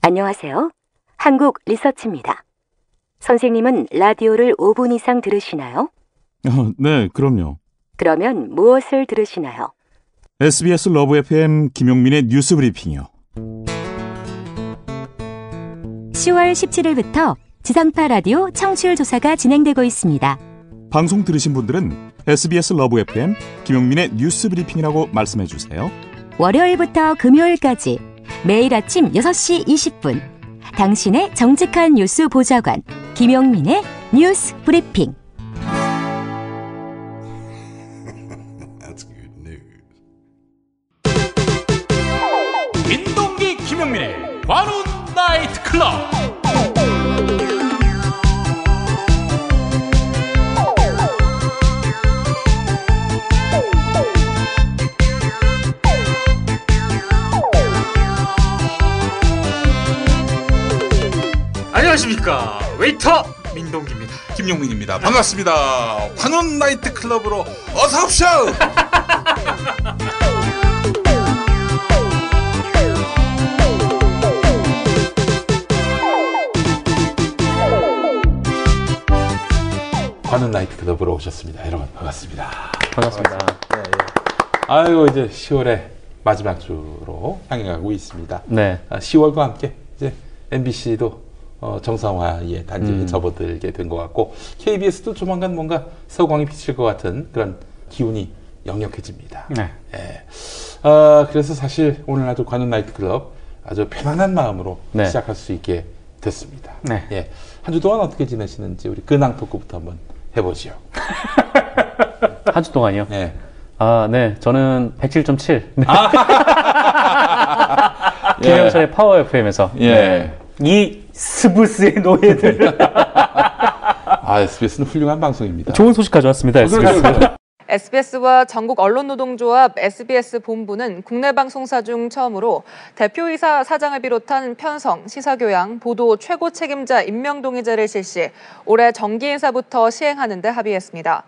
안녕하세요. 한국 리서치입니다. 선생님은 라디오를 5분 이상 들으시나요? 네, 그럼요. 그러면 무엇을 들으시나요? SBS 러브 FM 김용민의 뉴스 브리핑이요. 10월 17일부터 지상파 라디오 청취율 조사가 진행되고 있습니다. 방송 들으신 분들은 SBS 러브 FM 김용민의 뉴스 브리핑이라고 말씀해 주세요. 월요일부터 금요일까지 매일 아침 6시 20분 당신의 정직한 뉴스 보좌관 김용민의 뉴스 브리핑. 민동기 김용민의 관훈 나이트 클럽. 안녕하십니까, 웨이터 민동기입니다. 김용민입니다. 반갑습니다. 관훈 나이트 클럽으로 어서 오십시오. 관훈 나이트 클럽으로 오셨습니다. 여러분 반갑습니다. 반갑습니다. 네, 예. 아이고 이제 10월의 마지막 주로 향해가고 있습니다. 네. 10월과 함께 이제 MBC도 정상화의 단계에 접어들게 된 것 같고 KBS도 조만간 뭔가 서광이 비칠 것 같은 그런 기운이 역력해집니다. 네. 예. 그래서 사실 오늘 아주 관훈 나이트 클럽 아주 편안한 마음으로 네. 시작할 수 있게 됐습니다. 네. 예. 한 주 동안 어떻게 지내시는지 우리 근황 토크부터 한번 해보죠. 한 주 동안요? 네. 네. 저는 107.7. 네. 김영철의 파워 FM에서. 예. 네. 이 스브스의 노예들. SBS는 훌륭한 방송입니다. 좋은 소식 가져왔습니다, SBS. SBS와 전국 언론노동조합 SBS 본부는 국내 방송사 중 처음으로 대표이사 사장을 비롯한 편성, 시사교양, 보도 최고 책임자 임명동의제를 실시, 올해 정기인사부터 시행하는 데 합의했습니다.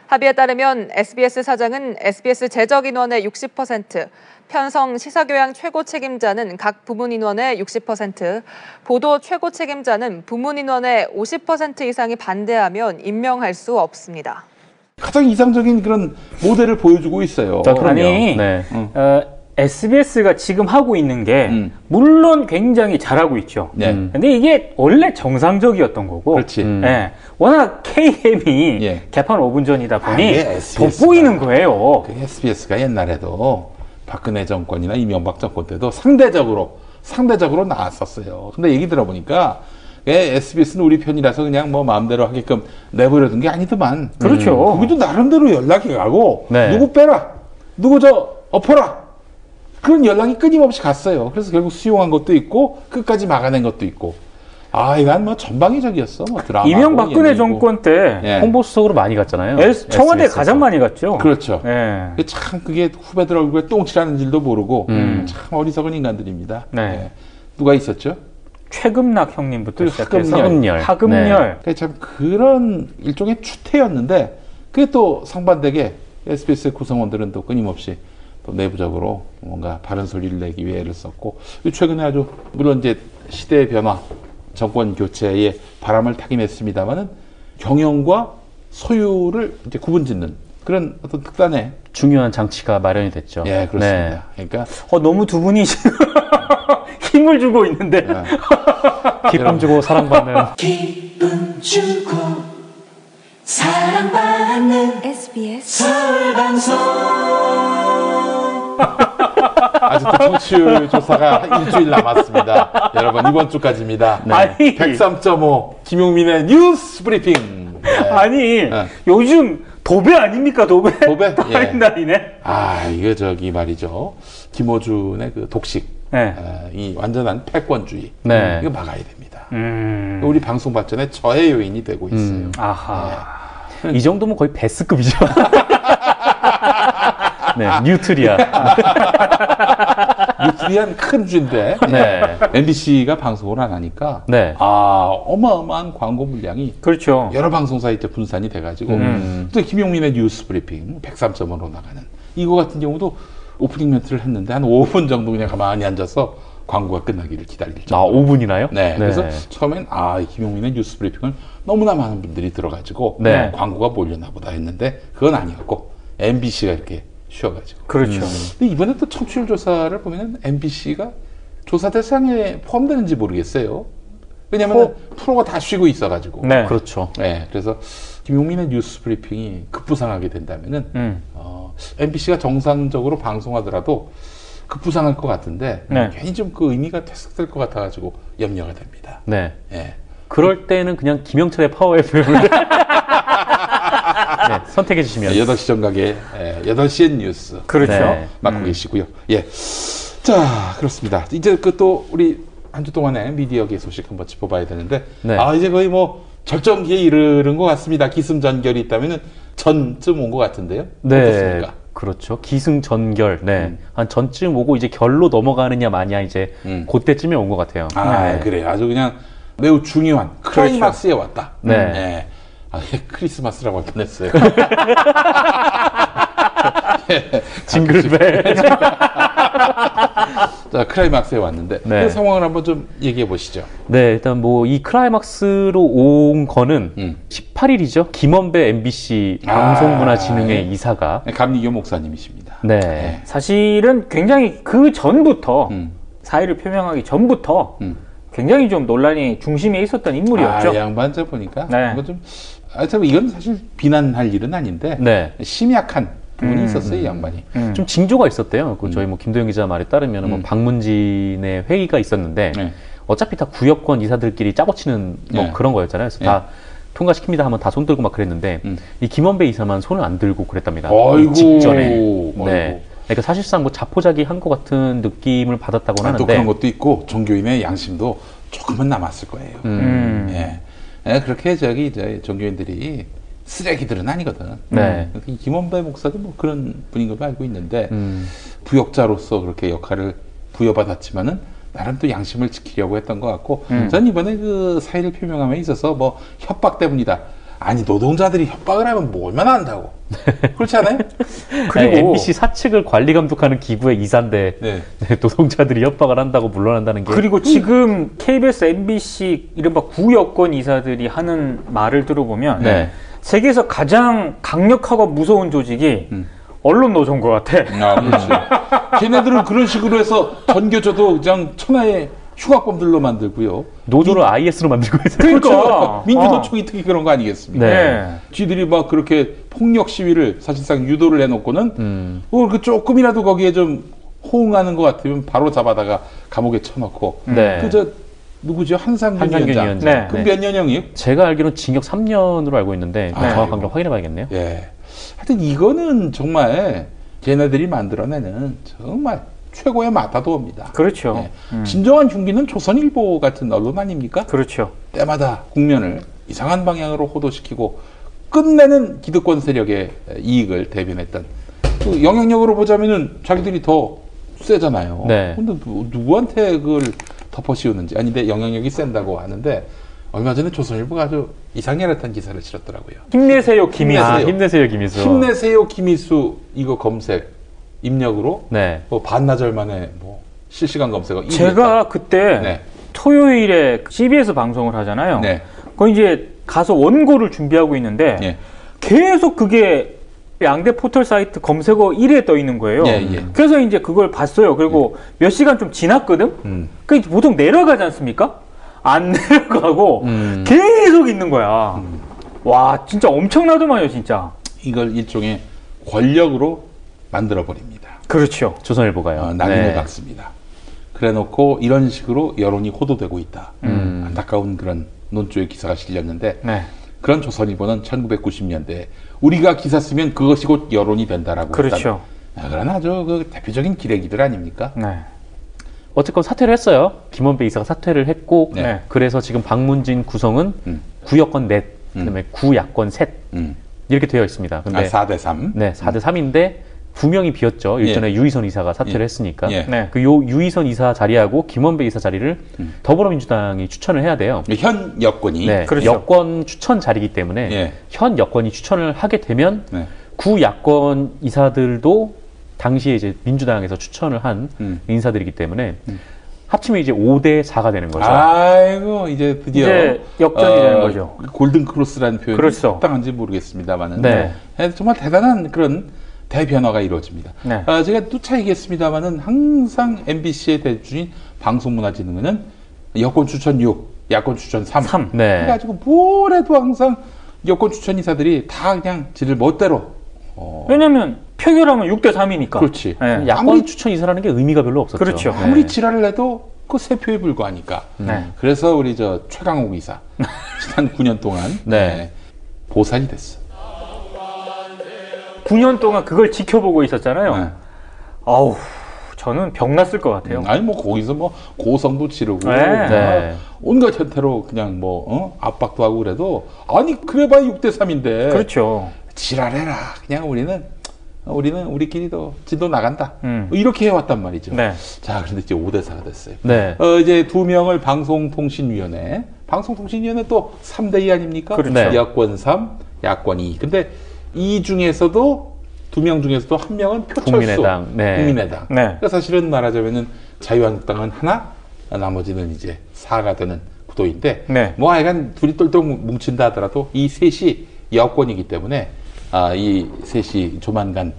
합의에 따르면 SBS 사장은 SBS 제적 인원의 60%, 편성 시사교양 최고 책임자는 각 부문 인원의 60%, 보도 최고 책임자는 부문 인원의 50% 이상이 반대하면 임명할 수 없습니다. 가장 이상적인 그런 모델을 보여주고 있어요. 아니, 네. SBS가 지금 하고 있는 게 물론 굉장히 잘하고 있죠. 네. 근데 이게 원래 정상적이었던 거고. 그렇지. 예. 워낙 KM이 개판 5분 전이다 보니 돋보이는 거예요. SBS가 옛날에도 박근혜 정권이나 이명박 정권 때도 상대적으로 나왔었어요. 근데 얘기 들어보니까 SBS는 우리 편이라서 그냥 뭐 마음대로 하게끔 내버려둔 게 아니더만. 그렇죠. 거기도 나름대로 연락이 가고 네. 누구 빼라, 누구 엎어라, 그런 연락이 끊임없이 갔어요. 그래서 결국 수용한 것도 있고 끝까지 막아낸 것도 있고. 이건 뭐 전방위적이었어. 뭐 드라마. 이명박근혜 정권 때 홍보수석으로 많이 갔잖아요. 청와대에 SBS에서. 가장 많이 갔죠. 그렇죠. 예. 참 그게 후배들 얼굴에 똥칠하는 줄도 모르고 참 어리석은 인간들입니다. 네. 누가 있었죠? 최금락 형님부터 시작해서 하금열. 그러니까 참 그런 일종의 추태였는데 그게 또 상반되게 SBS 구성원들은 또 끊임없이 또 내부적으로 뭔가 바른 소리를 내기 위해 애를 썼고, 최근에 아주 물론 이제 시대의 변화, 정권 교체에 바람을 타긴 했습니다만은 경영과 소유를 이제 구분짓는 그런 어떤 특단의 중요한 장치가 마련이 됐죠. 예, 그렇습니다. 그러니까 너무 두 분이 힘을 주고 있는데 기쁨 주고 사랑받는 기쁨 주고 사랑받는 SBS 서울방송. 아직도 청취율 조사가 일주일 남았습니다. 여러분 이번 주까지입니다. 아니 103.5 김용민의 뉴스 브리핑. 아니 요즘 도배 아닙니까? 도배? 타임라인에? 이거 저기 말이죠. 김어준의 그 독식. 이 완전한 패권주의. 이거 막아야 됩니다. 우리 방송 발전에 저해 요인이 되고 있어요. 이 정도면 거의 베스급이죠. 네, 뉴트리아. 뉴트리아는 큰 주인데 MBC가 방송을 안 하니까 어마어마한 광고 물량이 그렇죠. 여러 방송사에 이제 분산이 돼가지고 또 김용민의 뉴스 브리핑 103.5로 나가는 이거 같은 경우도 오프닝 멘트를 했는데 한 5분 정도 그냥 가만히 앉아서 광고가 끝나기를 기다릴 정도. 5분이나요? 네. 그래서 처음엔 이 김용민의 뉴스 브리핑을 너무나 많은 분들이 들어가지고 네. 광고가 몰려나 보다 했는데 그건 아니었고 MBC가 이렇게 쉬어가지고. 그렇죠. 근데 이번에 또 청취율 조사를 보면은 MBC가 조사 대상에 포함되는지 모르겠어요. 왜냐면 프로가 다 쉬고 있어가지고. 네. 그렇죠. 네. 그래서 김용민의 뉴스 브리핑이 급부상하게 된다면은 MBC가 정상적으로 방송하더라도 급부상할 것 같은데 괜히 좀 그 의미가 퇴색될 것 같아가지고 염려가 됩니다. 네. 예. 그럴 때는 그냥 김영철의 파워 FM을 선택해 주시면 8시 정각에 8시엔 뉴스. 그렇죠. 네. 맡고 계시고요. 예. 자, 그렇습니다. 이제 그 또 우리 한 주 동안의 미디어계 소식 한번 짚어봐야 되는데 이제 거의 뭐 절정기에 이르는 것 같습니다. 기승전결이 있다면은 전쯤 온 것 같은데요. 네. 어떻습니까? 그렇죠. 기승전결. 네. 한 전쯤 오고 이제 결로 넘어가느냐 마냐 이제 그때쯤에 온 것 같아요. 그래요. 아주 그냥 매우 중요한 클라이막스에 왔다. 네. 크리스마스라고 할 뻔했어요. 징글벨. 자, 클라이막스에 왔는데 그 상황을 한번 좀 얘기해 보시죠. 네, 일단 뭐 이 클라이막스로 온 거는 18일이죠. 김원배 MBC 방송문화진흥회 이사가 감리교 목사님이십니다. 네. 사실은 굉장히 그 전부터 사의를 표명하기 전부터 굉장히 좀 논란이 중심에 있었던 인물이었죠. 양반 저 보니까 참 이건 사실 비난할 일은 아닌데 심약한 부분이 있었어요, 이 양반이. 좀 징조가 있었대요. 저희 뭐 김도영 기자 말에 따르면 뭐 방문진의 회의가 있었는데 어차피 다 구역권 이사들끼리 짜고 치는 뭐 그런 거였잖아요. 그래서 다 통과시킵니다 하면 다 손 들고 막 그랬는데 이 김원배 이사만 손을 안 들고 그랬답니다. 직전에. 네. 그러니까 사실상 뭐 자포자기 한 것 같은 느낌을 받았다고 하는데 또 그런 것도 있고 종교인의 양심도 조금은 남았을 거예요. 그렇게 이제 종교인들이 쓰레기들은 아니거든. 김원배 목사도 뭐 그런 분인 걸로 알고 있는데 부역자로서 그렇게 역할을 부여받았지만은 나름 또 양심을 지키려고 했던 것 같고 전 이번에 그 사의를 표명함에 있어서 뭐 협박 때문이다. 아니 노동자들이 협박을 하면 뭐 얼마나 한다고. 그렇지 않아요? 그리고 MBC 사측을 관리 감독하는 기구의 이사인데 노동자들이 협박을 한다고 물러난다는 게 그리고 지금 KBS, MBC 이른바 구여권 이사들이 하는 말을 들어보면 세계에서 가장 강력하고 무서운 조직이 언론 노조인 것 같아. 그렇지. 걔네들은 그런 식으로 해서 전교조도 그냥 천하의 흉악범들로 만들고요. 노조를 IS로 만들고 있어요. 그러니까 민주노총이 특히 그런 거 아니겠습니까? 쥐들이 막 그렇게 폭력 시위를 사실상 유도를 해놓고는 그 조금이라도 거기에 좀 호응하는 것 같으면 바로 잡아다가 감옥에 쳐넣고 누구죠? 한상균 위원장. 그 몇 년형이요? 제가 알기로는 징역 3년으로 알고 있는데 정확한 걸 확인해봐야겠네요. 하여튼 이거는 정말 걔네들이 만들어내는 정말 최고의 마타도어입니다. 그렇죠. 진정한 흉기는 조선일보 같은 언론 아닙니까? 그렇죠. 때마다 국면을 이상한 방향으로 호도시키고 끝내는 기득권 세력의 이익을 대변했던 그 영향력으로 보자면은 자기들이 더 세잖아요. 근데 누구한테 그걸 덮어씌우는지 근데 영향력이 센다고 하는데 얼마 전에 조선일보가 아주 이상렬했던 기사를 실었더라고요. 힘내세요 김희수. 힘내세요 김희수. 힘내세요 김희수 이거 검색 입력으로 뭐 반나절 만에 뭐 실시간 검색어 제가 그때 토요일에 CBS 방송을 하잖아요. 거기 이제 가서 원고를 준비하고 있는데 계속 그게 양대 포털 사이트 검색어 1위에 떠 있는 거예요. 그래서 이제 그걸 봤어요. 그리고 몇 시간 좀 지났거든. 그 보통 내려가지 않습니까? 안 내려가고 계속 있는 거야. 와 진짜 엄청나더만요 진짜. 이걸 일종의 권력으로 만들어버립니다. 그렇죠. 조선일보가요. 낙인을 박습니다. 그래놓고 이런 식으로 여론이 호도되고 있다. 안타까운 그런 논조의 기사가 실렸는데 그런 조선일보는 1990년대에 우리가 기사 쓰면 그것이 곧 여론이 된다라고 그렇죠. 그런 아주 그 대표적인 기레기들 아닙니까? 어쨌건 사퇴를 했어요. 김원배 이사가 사퇴를 했고 그래서 지금 방문진 구성은 구여권 넷, 그다음에 구야권 셋 이렇게 되어 있습니다. 근데 4대3. 네, 4대3인데 2명이 비었죠. 일전에 유희선 이사가 사퇴를 했으니까. 그 유희선 이사 자리하고 김원배 이사 자리를 더불어민주당이 추천을 해야 돼요. 현 여권이. 그렇죠. 여권 추천 자리이기 때문에 현 여권이 추천을 하게 되면 구야권 이사들도 당시에 이제 민주당에서 추천을 한 인사들이기 때문에 합치면 이제 5대4가 되는 거죠. 아이고, 이제 드디어. 이제 역전이 되는 거죠. 골든크로스라는 표현이 그렇죠. 적당한지 모르겠습니다만은. 네. 정말 대단한 그런 대변화가 이루어집니다. 네. 제가 누차 얘기했습니다만은 항상 MBC의 대주주인 방송문화진흥회는 여권 추천 6, 야권 추천 3. 네. 그래가지고 뭘 해도 항상 여권 추천 이사들이 다 그냥 지들 멋대로. 왜냐면 표결하면 6대3이니까. 그렇지. 네. 야권 추천 이사라는 게 의미가 별로 없었죠. 그렇죠. 네. 아무리 지랄을 해도 그 3표에 불과하니까. 네. 그래서 우리 최강욱 이사 지난 9년 동안 네. 보살이 됐어. 9년 동안 그걸 지켜보고 있었잖아요. 네. 아우, 저는 병났을 것 같아요. 아니 뭐 거기서 뭐 고성도 치르고 네. 온갖 형태로 그냥 압박도 하고 그래도 아니 그래봐야 6대3인데 그렇죠. 지랄해라. 그냥 우리는 우리끼리도 진도 나간다. 이렇게 해왔단 말이죠. 네. 자, 그런데 이제 5대4가 됐어요. 네. 이제 2명을 방송통신위원회 또 3대2 아닙니까? 그렇죠. 여권 3, 야권 2. 근데 이 중에서도 2명 중에서도 한 명은 표철수. 국민의당. 네. 국민의당. 네. 그러니까 사실은 말하자면은 자유한국당은 하나, 나머지는 이제 4가 되는 구도인데, 네. 뭐 하여간 둘이 똘똘 뭉친다 하더라도 이 셋이 여권이기 때문에, 이 셋이 조만간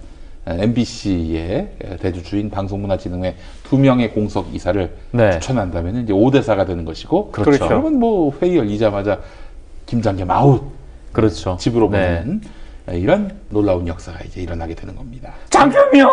MBC의 대주주인 방송문화진흥회 2명의 공석 이사를 네. 추천한다면 이제 5대4가 되는 것이고, 그렇죠. 그러면 뭐 회의 열리자마자 김장겸 아웃. 그렇죠. 집으로 네. 보내는 이런 놀라운 역사가 이제 일어나게 되는 겁니다. 장겸이요!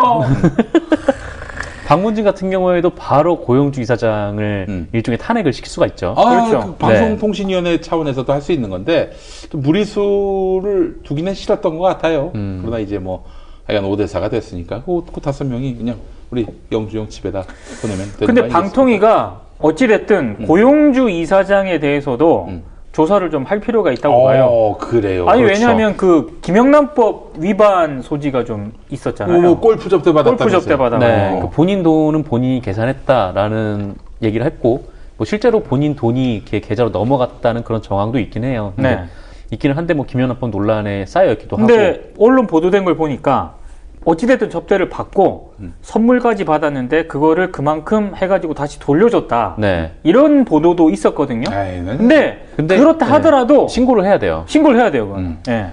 박문진 같은 경우에도 바로 고영주 이사장을 일종의 탄핵을 시킬 수가 있죠. 그렇죠. 그 방송통신위원회 차원에서도 할 수 있는 건데 좀 무리수를 두기는 싫었던 것 같아요. 그러나 이제 뭐 하여간 5대4가 됐으니까 그 5명이 그냥 우리 영주 형 집에다 보내면 되는 근데 거 방통위가 어찌됐든 고용주 이사장에 대해서도 조사를 좀 할 필요가 있다고 봐요. 그래요. 아니, 그렇죠. 왜냐하면 그 김영란법 위반 소지가 좀 있었잖아요. 골프 접대 받았다면서요. 골프 접대 받아가지고. 네. 그 본인 돈은 본인이 계산했다라는 얘기를 했고, 뭐 실제로 본인 돈이 이렇게 계좌로 넘어갔다는 그런 정황도 있긴 해요. 근데 네. 있기는 한데 뭐 김영란법 논란에 쌓여있기도 하고. 근데 언론 보도된 걸 보니까 어찌됐든 접대를 받고 선물까지 받았는데 그거를 그만큼 해가지고 다시 돌려줬다. 네. 이런 보도도 있었거든요. 근데 그렇다 하더라도 신고를 해야 돼요. 신고를 해야 돼요. 그건. 네.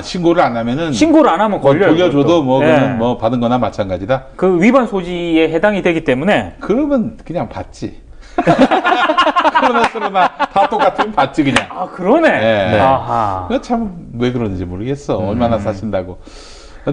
신고를 안 하면은 신고를 안 하면 걸려요. 돌려줘도 뭐 네. 그는 뭐 받은 거나 마찬가지다. 그 위반 소지에 해당이 되기 때문에 그러면 그냥 받지. 그러나 다 똑같으면 받지 그냥. 그러네. 네. 아하. 참 왜 그런지 모르겠어. 얼마나 사신다고.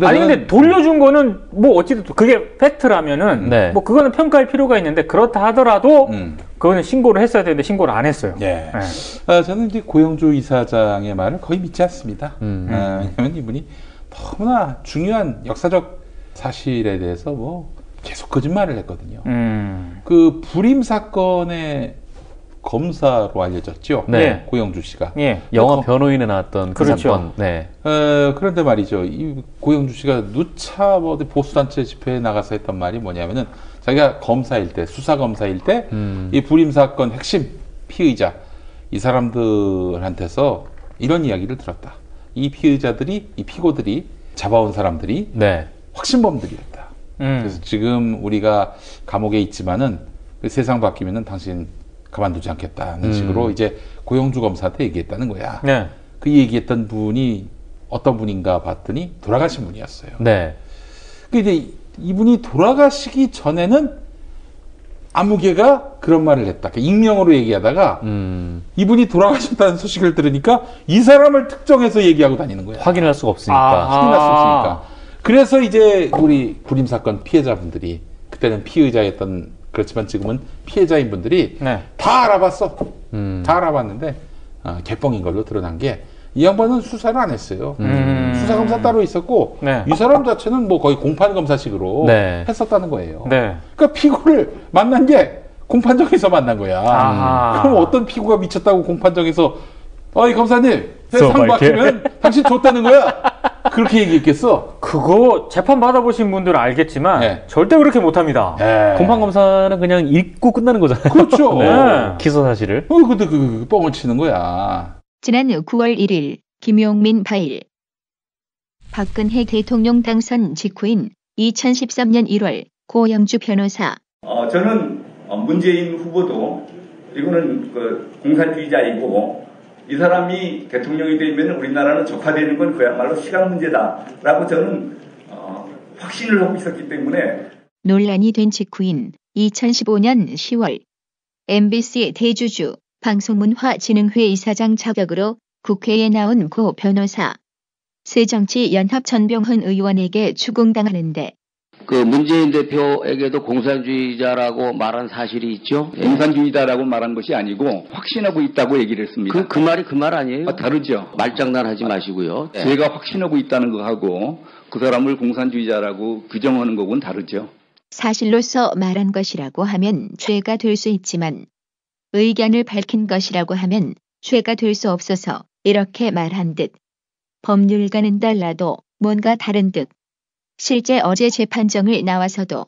아니 근데 돌려준 거는 뭐 어찌됐든 그게 팩트라면은 네. 뭐 그거는 평가할 필요가 있는데 그렇다 하더라도 그거는 신고를 했어야 되는데 신고를 안 했어요. 예. 네. 저는 이제 고영주 이사장의 말을 거의 믿지 않습니다. 왜냐하면 이분이 너무나 중요한 역사적 사실에 대해서 뭐 계속 거짓말을 했거든요. 그 불임 사건의 검사로 알려졌죠. 네. 고영주 씨가. 예. 영화 변호인에 나왔던 그 그렇죠. 사건. 네. 그런데 말이죠. 이 고영주 씨가 누차 뭐 어디 보수단체 집회에 나가서 했던 말이 뭐냐면은 자기가 검사일 때, 수사검사일 때 이 불임 사건 핵심 피의자 이 사람들한테서 이런 이야기를 들었다. 이 피의자들이, 이 피고들이 잡아온 사람들이 네. 확신범들이었다. 그래서 지금 우리가 감옥에 있지만은 그 세상 바뀌면은 당신 가만두지 않겠다는 식으로 이제 고영주 검사한테 얘기했다는 거야. 네. 그 얘기했던 분이 어떤 분인가 봤더니 돌아가신 분이었어요. 네. 근데 이분이 돌아가시기 전에는 아무개가 그런 말을 했다. 익명으로 얘기하다가 이분이 돌아가셨다는 소식을 들으니까 이 사람을 특정해서 얘기하고 다니는 거야. 확인할 수가 없으니까. 확인할 수 없으니까. 그래서 이제 우리 불임 사건 피해자분들이 그때는 피의자였던 그렇지만 지금은 피해자인 분들이 네. 다 알아봤어. 다 알아봤는데 개뻥인 걸로 드러난 게 이 양반은 수사를 안 했어요. 수사검사 따로 있었고 네. 이 사람 자체는 뭐 거의 공판검사식으로 네. 했었다는 거예요. 네. 그러니까 피고를 만난 게 공판정에서 만난 거야. 그럼 어떤 피고가 미쳤다고 공판정에서 어이 검사님 상 바뀌면 당신 줬다는 거야. 그렇게 얘기했겠어? 그거 재판 받아보신 분들은 알겠지만 네. 절대 그렇게 못합니다. 공판검사는 그냥 읽고 끝나는 거잖아요. 그렇죠. 네. 기소 사실을. 근데 그 뻥을 치는 거야. 지난 9월 1일 김용민 파일. 박근혜 대통령 당선 직후인 2013년 1월 고영주 변호사. 저는 문재인 후보도 이거는 공산주의자이고 이 사람이 대통령이 되면 우리나라는 적화되는 건 그야말로 시간 문제다라고 저는 확신을 하고 있었기 때문에 논란이 된 직후인 2015년 10월 MBC 대주주 방송문화진흥회 이사장 자격으로 국회에 나온 고 변호사 새정치연합 전병헌 의원에게 추궁당하는데 그 문재인 대표에게도 공산주의자라고 말한 사실이 있죠? 공산주의자라고 말한 것이 아니고 확신하고 있다고 얘기를 했습니다. 그 말이 그 말 아니에요? 다르죠. 말장난하지 마시고요. 네. 제가 확신하고 있다는 거하고 그 사람을 공산주의자라고 규정하는 거고는 다르죠. 사실로서 말한 것이라고 하면 죄가 될 수 있지만 의견을 밝힌 것이라고 하면 죄가 될 수 없어서 이렇게 말한 듯 법률과는 달라도 뭔가 다른 듯 실제 어제 재판정을 나와서도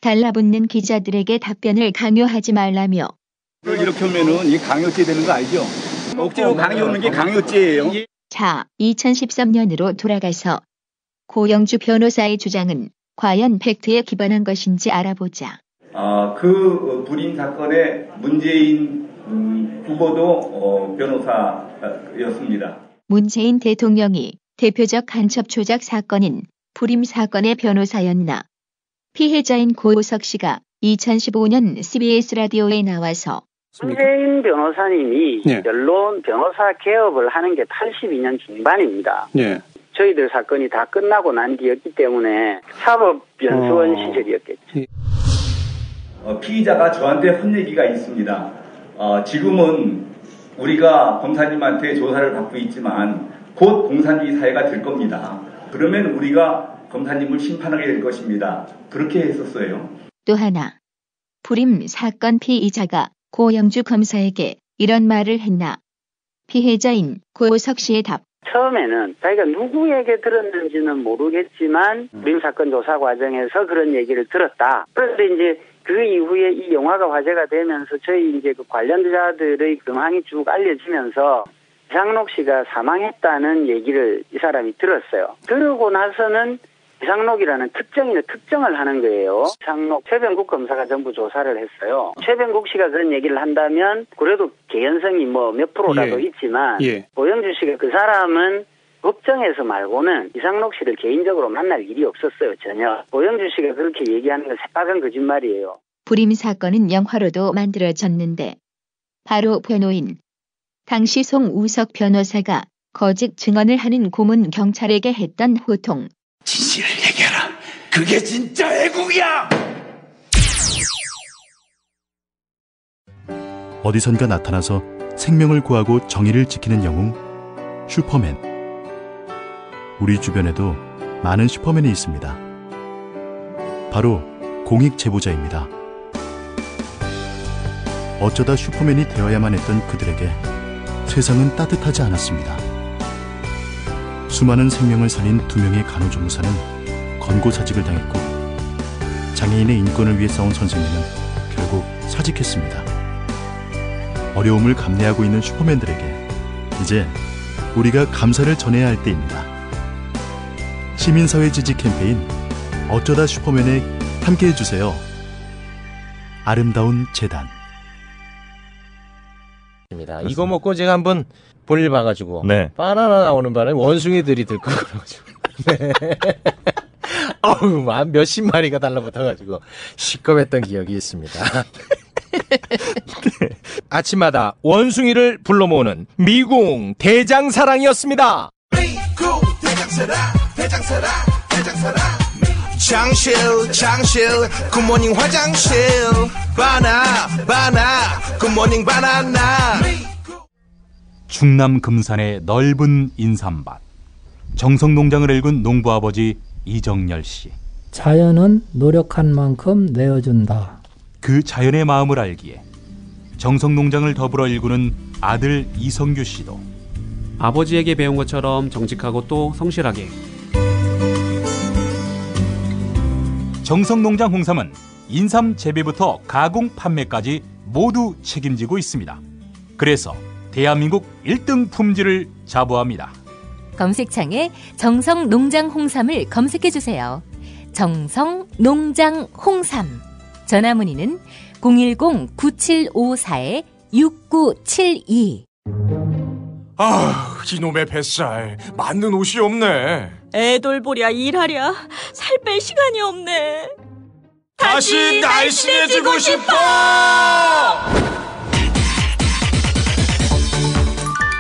달라붙는 기자들에게 답변을 강요하지 말라며 이렇게 하면은 이 강요죄 되는 거 알죠? 억지로 강요하는 게 강요죄예요. 자, 2013년으로 돌아가서 고영주 변호사의 주장은 과연 팩트에 기반한 것인지 알아보자. 그 불임 사건의 문재인 후보도 변호사였습니다. 문재인 대통령이 대표적 간첩 조작 사건인 불임 사건의 변호사였나. 피해자인 고우석 씨가 2015년 CBS 라디오에 나와서 문재인 변호사님이 언론 변호사 개업을 하는 게 82년 중반입니다. 저희들 사건이 다 끝나고 난 뒤였기 때문에 사법연수원 시절이었겠죠. 피의자가 저한테 한 얘기가 있습니다. 지금은 우리가 검사님한테 조사를 받고 있지만 곧 공산주의 사회가 될 겁니다. 그러면 우리가 검사님을 심판하게 될 것입니다. 그렇게 했었어요. 또 하나, 불임 사건 피의자가 고영주 검사에게 이런 말을 했나. 피해자인 고우석 씨의 답. 처음에는 자기가 누구에게 들었는지는 모르겠지만 불임 사건 조사 과정에서 그런 얘기를 들었다. 그런데 이제 그 이후에 이 영화가 화제가 되면서 저희 이제 그 관련자들의 근황이 쭉 알려지면서 이상록 씨가 사망했다는 얘기를 이 사람이 들었어요. 그러고 나서는 이상록이라는 특정을 하는 거예요. 이상록 최병국 검사가 전부 조사를 했어요. 최병국 씨가 그런 얘기를 한다면 그래도 개연성이 뭐 몇 프로라도 있지만 고영주 씨가 그 사람은 법정에서 말고는 이상록 씨를 개인적으로 만날 일이 없었어요. 전혀. 고영주 씨가 그렇게 얘기하는 건 새빨간 거짓말이에요. 불임 사건은 영화로도 만들어졌는데 바로 변호인 당시 송우석 변호사가 거짓 증언을 하는 고문 경찰에게 했던 호통. 진실을 얘기하라. 그게 진짜 애국이야. 어디선가 나타나서 생명을 구하고 정의를 지키는 영웅 슈퍼맨. 우리 주변에도 많은 슈퍼맨이 있습니다. 바로 공익 제보자입니다. 어쩌다 슈퍼맨이 되어야만 했던 그들에게 세상은 따뜻하지 않았습니다. 수많은 생명을 살린 2명의 간호조무사는 권고사직을 당했고 장애인의 인권을 위해 싸운 선생님은 결국 사직했습니다. 어려움을 감내하고 있는 슈퍼맨들에게 이제 우리가 감사를 전해야 할 때입니다. 시민사회 지지 캠페인 어쩌다 슈퍼맨에 함께해 주세요. 아름다운 재단. 이거 먹고 제가 한번 볼일 봐가지고 바나나 나오는 바람에 원숭이들이 들끓어가지고 어우 몇십 마리가 달라붙어가지고 시끄럽했던 기억이 있습니다. 아침마다 원숭이를 불러 모으는 미궁 대장사랑이었습니다. 미궁 대장사랑 장실 굿모닝 화장실 바나 굿모닝 바나나. 충남 금산의 넓은 인삼밭, 정성농장을 일군 농부아버지 이정열 씨. 자연은 노력한 만큼 내어준다. 그 자연의 마음을 알기에 정성농장을 더불어 일구는 아들 이성규 씨도 아버지에게 배운 것처럼 정직하고 또 성실하게. 정성농장 홍삼은 인삼 재배부터 가공 판매까지 모두 책임지고 있습니다. 그래서 대한민국 1등 품질을 자부합니다. 검색창에 정성농장 홍삼을 검색해주세요. 정성농장 홍삼. 전화 문의는 010-9754-6972. 아, 이놈의 뱃살. 맞는 옷이 없네. 애 돌보랴 일하랴 살 뺄 시간이 없네. 다시 날씬해지고 싶어!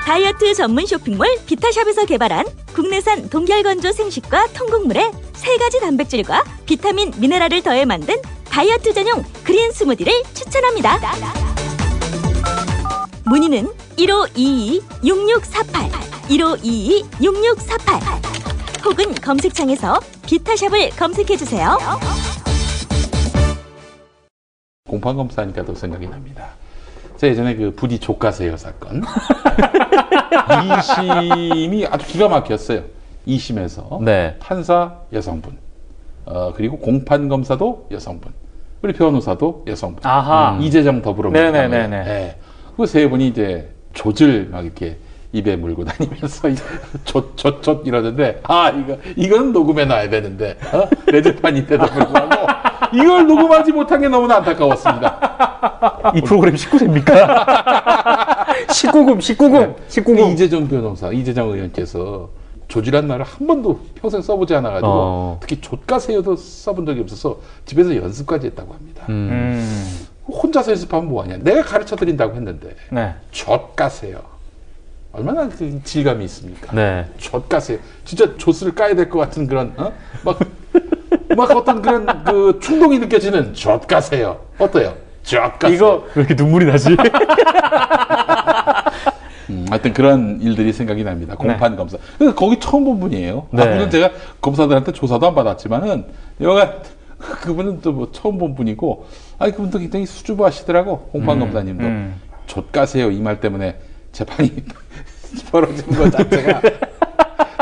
다이어트 전문 쇼핑몰 비타샵에서 개발한 국내산 동결건조 생식과 통곡물에 3가지 단백질과 비타민, 미네랄을 더해 만든 다이어트 전용 그린 스무디를 추천합니다. 문의는 1522-6648, 1522-6648 혹은 검색창에서 비타샵을 검색해주세요. 공판검사하니까 또 생각이 납니다. 제가 예전에 그 부디 족가세요 사건 2심이 아주 기가 막혔어요. 2심에서 네. 판사 여성분, 그리고 공판검사도 여성분, 우리 변호사도 여성분, 이재정 더불어민주당 네. 그 세 분이 이제 조 막 이렇게 입에 물고 다니면서 젖 이러는데 이거는 녹음해 놔야 되는데 레드판인데도 불구하고 이걸 녹음하지 못한 게 너무나 안타까웠습니다. 이 프로그램 19세입니까? 19금. 이재정 의원께서 조지란 말을 한 번도 평생 써보지 않아가지고 특히 좆가세요도 써본 적이 없어서 집에서 연습까지 했다고 합니다. 혼자서 연습하면 뭐하냐. 내가 가르쳐드린다고 했는데 좆가세요. 얼마나 그 질감이 있습니까? 네. 좆가세요. 진짜 좆을 까야 될 것 같은 그런 막 어떤 그런 그 충동이 느껴지는 좆가세요. 어때요? 좆가세요. 이거 왜 이렇게 눈물이 나지? 하여튼 그런 일들이 생각이 납니다. 공판검사. 그래서 거기 처음 본 분이에요. 네. 물론 제가 검사들한테 조사도 안 받았지만은 여가 그분은 또 뭐 처음 본 분이고, 그분도 굉장히 수줍어 하시더라고. 공판검사님도. 좆가세요 이 말 때문에 재판이 벌어진 것 자체가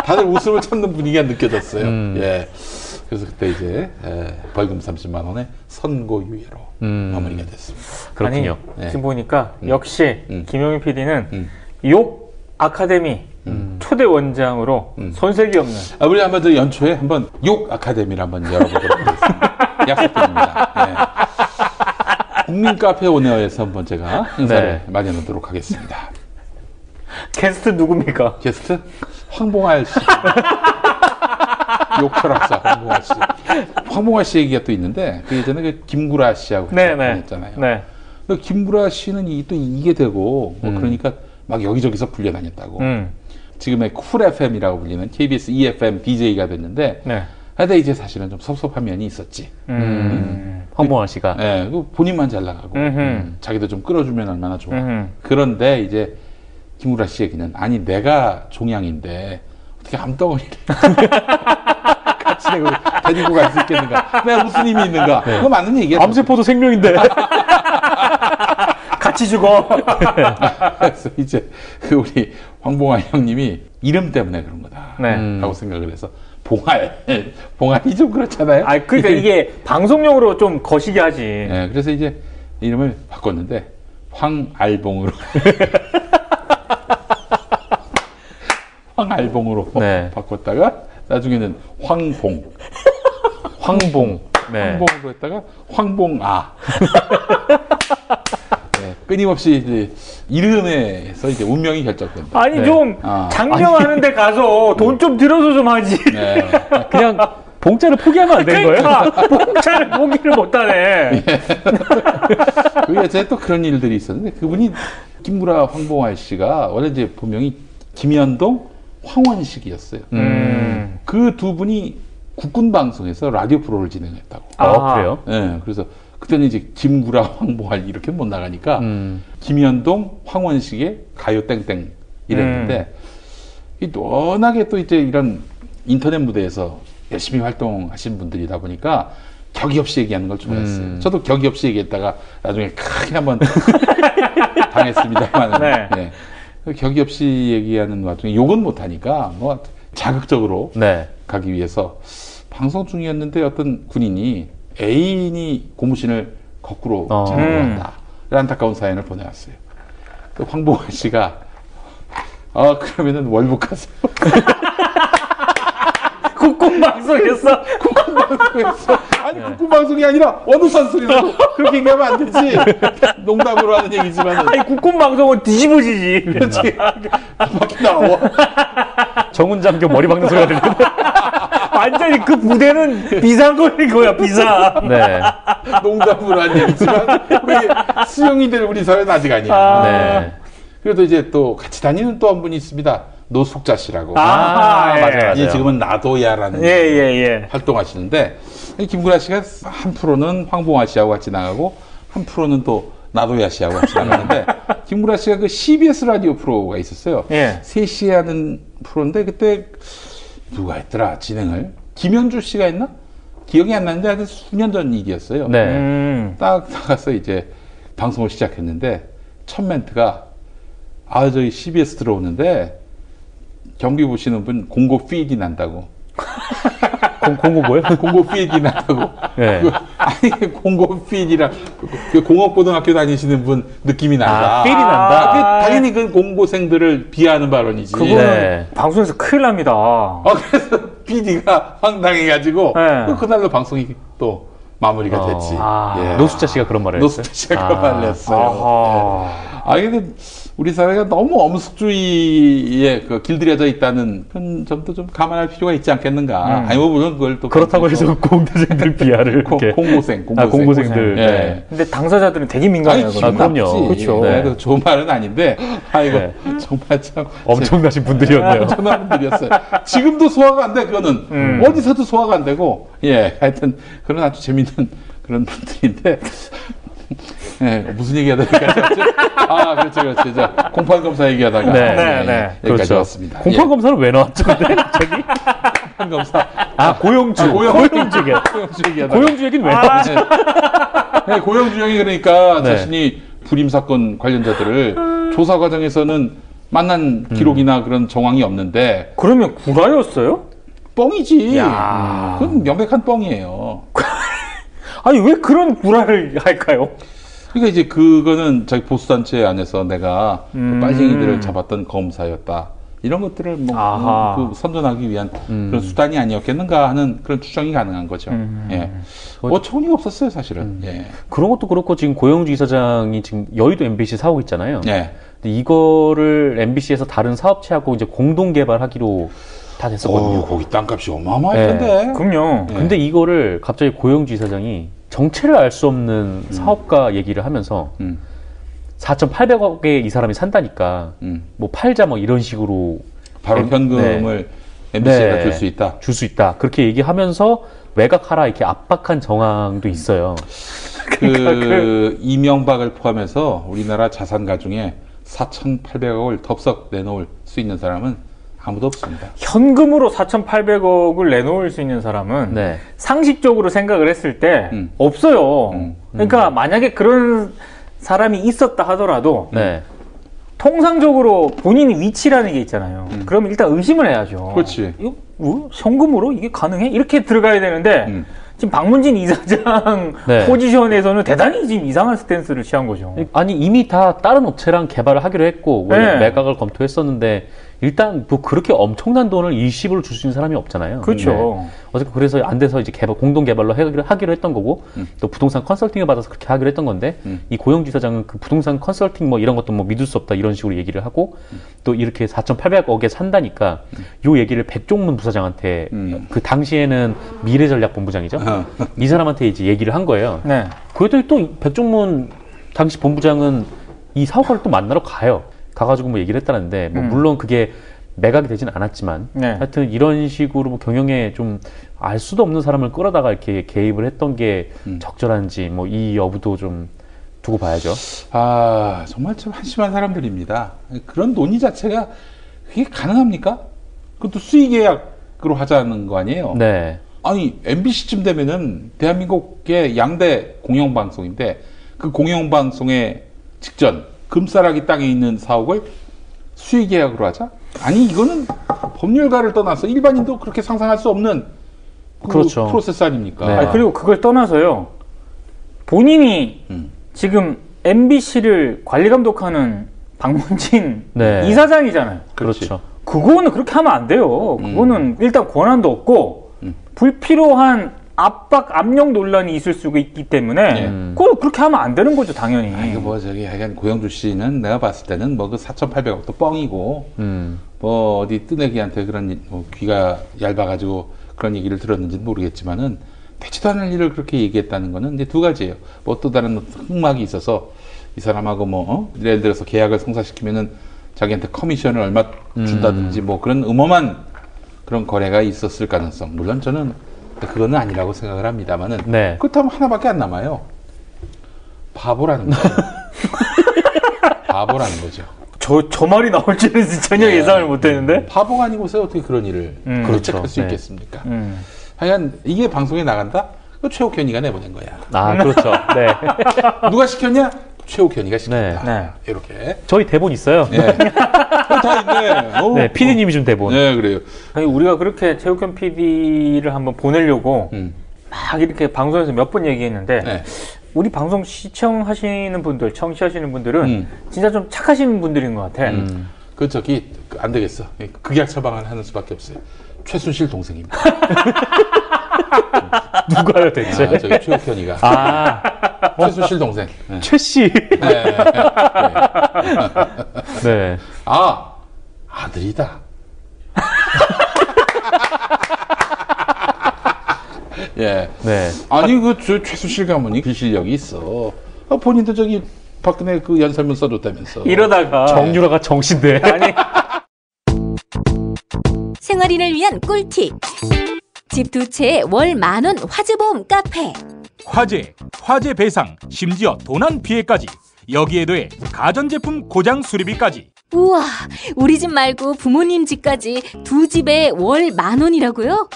다들 웃음을 참는 분위기가 느껴졌어요. 예. 그래서 그때 이제 벌금 30만 원의 선고유예로 마무리가 됐습니다. 그렇군요. 지금 보니까 역시 김용희 PD는 욕 아카데미 초대 원장으로 손색이 없는. 우리 한번 저 연초에 한번 욕 아카데미를 한번 열어보도록 하겠습니다. 약속드립니다. 네. 국민 카페 온에어에서 한번 제가 행사를 마련하도록 하겠습니다. 게스트 누굽니까? 게스트 황봉알 씨. 욕 철학사 황봉알 씨. 황봉알 씨 얘기가 또 있는데 그 예전에 그 김구라 씨하고 했잖아요. 네. 그 김구라 씨는 또 이게 되고 그러니까 막 여기저기서 불려다녔다고. 지금의 쿨 FM이라고 불리는 KBS EFM DJ가 됐는데 근데 이제 사실은 좀 섭섭한 면이 있었지. 황봉알 씨가. 네, 본인만 잘 나가고 자기도 좀 끌어주면 얼마나 좋아. 그런데 이제 김구라 씨 얘기는 아니 내가 종양인데 어떻게 암덩어리를 같이 데리고 갈 수 있겠는가? 내가 무슨 힘이 있는가? 그거 맞는 얘기야. 암세포도 생명인데. 같이 죽어. 그래서 이제 우리 황봉알 형님이 이름 때문에 그런 거다. 라고 생각을 해서 봉알이 좀 그렇잖아요. 그러니까 이게 방송용으로 좀 거시기 하지. 네, 그래서 이제 이름을 바꿨는데 황알봉으로. 황알봉으로 바꿨다가 나중에는 황봉. 황봉으로 했다가 황봉아. 끊임없이 이제 이름에서 이제 운명이 결정된다. 좀 장명하는 데 가서 돈 좀 들여서 좀 하지. 그냥 봉자를 포기하면 안 되는 거예요? 봉자를 포기를 못하네. 그게 제가 또 그런 일들이 있었는데 그분이 김구라 황봉알 씨가 원래 이제 본명이 김현동 황원식이었어요. 그 두 분이 국군 방송에서 라디오 프로를 진행했다고. 그래요? 네, 그래서 그때는 이제 김구라 황봉알 이렇게 못 나가니까 김현동 황원식의 가요 땡땡 이랬는데 워낙에 또 이제 이런 인터넷 무대에서 열심히 활동하신 분들이다 보니까 격이 없이 얘기하는 걸 좋아했어요. 저도 격이 없이 얘기했다가 나중에 크게 한번 당했습니다만 격이 없이 얘기하는 와중에 욕은 못하니까 뭐 자극적으로 가기 위해서 방송 중이었는데 어떤 군인이 애인이 고무신을 거꾸로 차는 것 같다. 안타까운 사연을 보내왔어요. 또 황봉알 씨가 그러면은 월북하세요. 국군 방송에서 아니 국군 방송이 아니라 어느 산소리라고 그렇게 얘기하면 안 되지. 농담으로 하는 얘기지만. 아니 국군 방송은 뒤집어지지. 그렇지. 밖에 나와. 정훈 장교 머리 박는 소리가 들리는데. 완전히 그 부대는 비상거리인 거야, 비상. 네. 농담으로 한 얘기지만 우리 수용이 될 우리 사회는 아직 아니야. 네. 그래도 이제 또 같이 다니는 또 한 분이 있습니다. 노숙자 씨라고. 맞아요. 예, 지금은 나도야라는 활동하시는데 김구라 씨가 한 프로는 황봉화 씨하고 같이 나가고 한 프로는 또 나도야 씨하고 같이 나가는데 김구라 씨가 그 CBS 라디오 프로가 있었어요. 3시에 하는 프로인데 그때 누가 했더라 진행을? 김현주 씨가 했나? 기억이 안 나는데 아주 수년 전 일이었어요. 딱 나가서 이제 방송을 시작했는데 첫 멘트가 저희 CBS 들어오는데 경비 보시는 분 공고 필이 난다고. 공고 뭐요? 공고 필이 난다고. 네. 아니 공고 필이라 공업고등학교 다니시는 분 느낌이 난다. 필이 난다. 당연히 그 공고생들을 비하하는 발언이지. 그거는 방송에서 큰일 납니다. 그래서 PD가 황당해가지고 그날로 방송이 또 마무리가 됐지. 노숙자 씨가 그런 말을 했어요. 노숙자 씨가 그런 말을 했어요. 근데 우리 사회가 너무 엄숙주의에 길들여져 있다는 그런 점도 좀 감안할 필요가 있지 않겠는가. 아니 물론 그걸 또 그렇다고 해서 공대생들 비하를 공고생들. 네. 근데 당사자들은 되게 민감해요. 그럼요. 그렇죠. 네. 좋은 말은 아닌데 정말 참 엄청나신 분들이었네요. 엄청난 분들이었어요. 지금도 소화가 안 돼. 그거는 어디서도 소화가 안 되고 하여튼 그런 아주 재밌는 그런 분들인데. 무슨 얘기 하다 그렇죠. 자, 공판 검사 얘기하다가 여기까지 왔습니다. 공판 검사는 왜 나왔죠? 갑자기? 공판 검사. 고영주. 고영주 얘기는 왜 나왔죠? 고영주 형이 그러니까 자신이 불임 사건 관련자들을 조사 과정에서는 만난 기록이나 그런 정황이 없는데. 그러면 구라였어요? 뻥이지. 그건 명백한 뻥이에요. 아니 왜 그런 구라를 할까요? 그러니까 이제 그거는 자기 보수단체 안에서 내가 빨갱이들을 잡았던 검사였다. 이런 것들을 선전하기 위한 그런 수단이 아니었겠는가 하는 그런 추정이 가능한 거죠. 어처구니가 없었어요, 사실은. 그런 것도 그렇고 지금 고영주 이사장이 지금 여의도 MBC 사오고 있잖아요. 근데 이거를 MBC에서 다른 사업체하고 이제 공동 개발하기로 다 됐었거든요. 거기 땅값이 어마어마할 텐데. 그럼요. 근데 이거를 갑자기 고영주 이사장이 정체를 알 수 없는 사업가 얘기를 하면서 4,800억에 이 사람이 산다니까 뭐 팔자 뭐 이런 식으로 바로 현금을 MBC에다 줄 수 있다. 줄 수 있다. 그렇게 얘기하면서 매각하라 이렇게 압박한 정황도 있어요. 이명박을 포함해서 우리나라 자산가 중에 4,800억을 덥석 내놓을 수 있는 사람은 아무도 없습니다. 현금으로 4,800억을 내놓을 수 있는 사람은 상식적으로 생각을 했을 때 없어요. 그러니까 만약에 그런 사람이 있었다 하더라도 통상적으로 본인의 위치라는 게 있잖아요. 그럼 일단 의심을 해야죠. 그렇지. 이거 현금으로 이게 가능해? 이렇게 들어가야 되는데 지금 박문진 이사장 포지션에서는 대단히 지금 이상한 스탠스를 취한 거죠. 아니 이미 다 다른 업체랑 개발을 하기로 했고 원래 매각을 검토했었는데 일단 뭐 그렇게 엄청난 돈을 일시불로 줄 수 있는 사람이 없잖아요. 그렇죠. 어쨌든 그래서 안 돼서 이제 공동 개발로 하기로 했던 거고 또 부동산 컨설팅을 받아서 그렇게 하기로 했던 건데 이 고영주 이사장은 그 부동산 컨설팅 뭐 이런 것도 뭐 믿을 수 없다 이런 식으로 얘기를 하고 또 이렇게 4,800억에 산다니까 요 얘기를 백종문 부사장한테 그 당시에는 미래전략본부장이죠. 이 사람한테 이제 얘기를 한 거예요. 그랬더니 또 백종문 당시 본부장은 이 사업가를 또 만나러 가요. 가가지고 뭐 얘기를 했다는데 뭐 물론 그게 매각이 되진 않았지만 하여튼 이런 식으로 뭐 경영에 좀 알 수도 없는 사람을 끌어다가 이렇게 개입을 했던 게 적절한지 뭐 이 여부도 좀 두고 봐야죠. 정말 참 한심한 사람들입니다. 그런 논의 자체가 그게 가능합니까? 그것도 수의계약으로 하자는 거 아니에요? 아니 MBC쯤 되면은 대한민국의 양대 공영방송인데 그 공영방송의 직전 금싸라기 땅에 있는 사옥을 수의계약으로 하자? 아니 이거는 법률가를 떠나서 일반인도 그렇게 상상할 수 없는 그렇죠. 프로세스 아닙니까? 아니, 그리고 그걸 떠나서요. 본인이 지금 MBC를 관리감독하는 박문진 이사장이잖아요. 그렇죠. 그거는 그렇게 하면 안 돼요. 그거는 일단 권한도 없고 불필요한 압박, 압력 논란이 있을 수가 있기 때문에 그걸 그렇게 하면 안 되는 거죠, 당연히. 이거 뭐 저기 하여간 고영주 씨는 내가 봤을 때는 뭐 그 4,800억도 뻥이고 뭐 어디 뜨내기한테 그런 뭐 귀가 얇아가지고 그런 얘기를 들었는지는 모르겠지만은 되지도 않을 일을 그렇게 얘기했다는 거는 이제 두 가지예요. 뭐 또 다른 흑막이 있어서 이 사람하고 뭐 예를 들어서 계약을 성사시키면은 자기한테 커미션을 얼마 준다든지 뭐 그런 음험한 그런 거래가 있었을 가능성. 물론 저는 그거는 아니라고 생각을 합니다만은 그렇다면 하나밖에 안 남아요. 바보라는 거예요. 바보라는 거죠. 저 말이 나올지는 전혀 예상을 못했는데. 바보가 아니고서 어떻게 그런 일을 그렇게 할 수 있겠습니까? 하여간 이게 방송에 나간다? 그 최욱현이가 내보낸 거야. 아, 그렇죠. 네. 누가 시켰냐? 최욱현이가 시켰다. 이렇게. 저희 대본 있어요. 네. 다 있네. 네, PD님이 준 대본. 네, 그래요. 아니, 우리가 그렇게 최욱현 PD를 한번 보내려고 막 이렇게 방송에서 몇 번 얘기했는데 우리 방송 시청하시는 분들, 청취하시는 분들은 진짜 좀 착하신 분들인 것 같아. 그 저기 안 되겠어. 극약 처방을 하는 수밖에 없어요. 최순실 동생입니다. 누가요 대체? 아, 저기 최욱현이가. 최순실 동생. 최 씨. 네. 아, 아들이다. 예. 네. 아니 그 최순실 가문이 그 실력이 있어. 본인도 저기 박근혜 그 연설문 써줬다면서. 이러다가 정유라가 정신대. 아니. 생활인을 위한 꿀팁. 집 두 채에 월 10,000원 화재보험 카페. 화재 배상, 심지어 도난 피해까지. 여기에 더해 가전제품 고장 수리비까지. 우와, 우리 집 말고 부모님 집까지 두 집에 월 10,000원이라고요?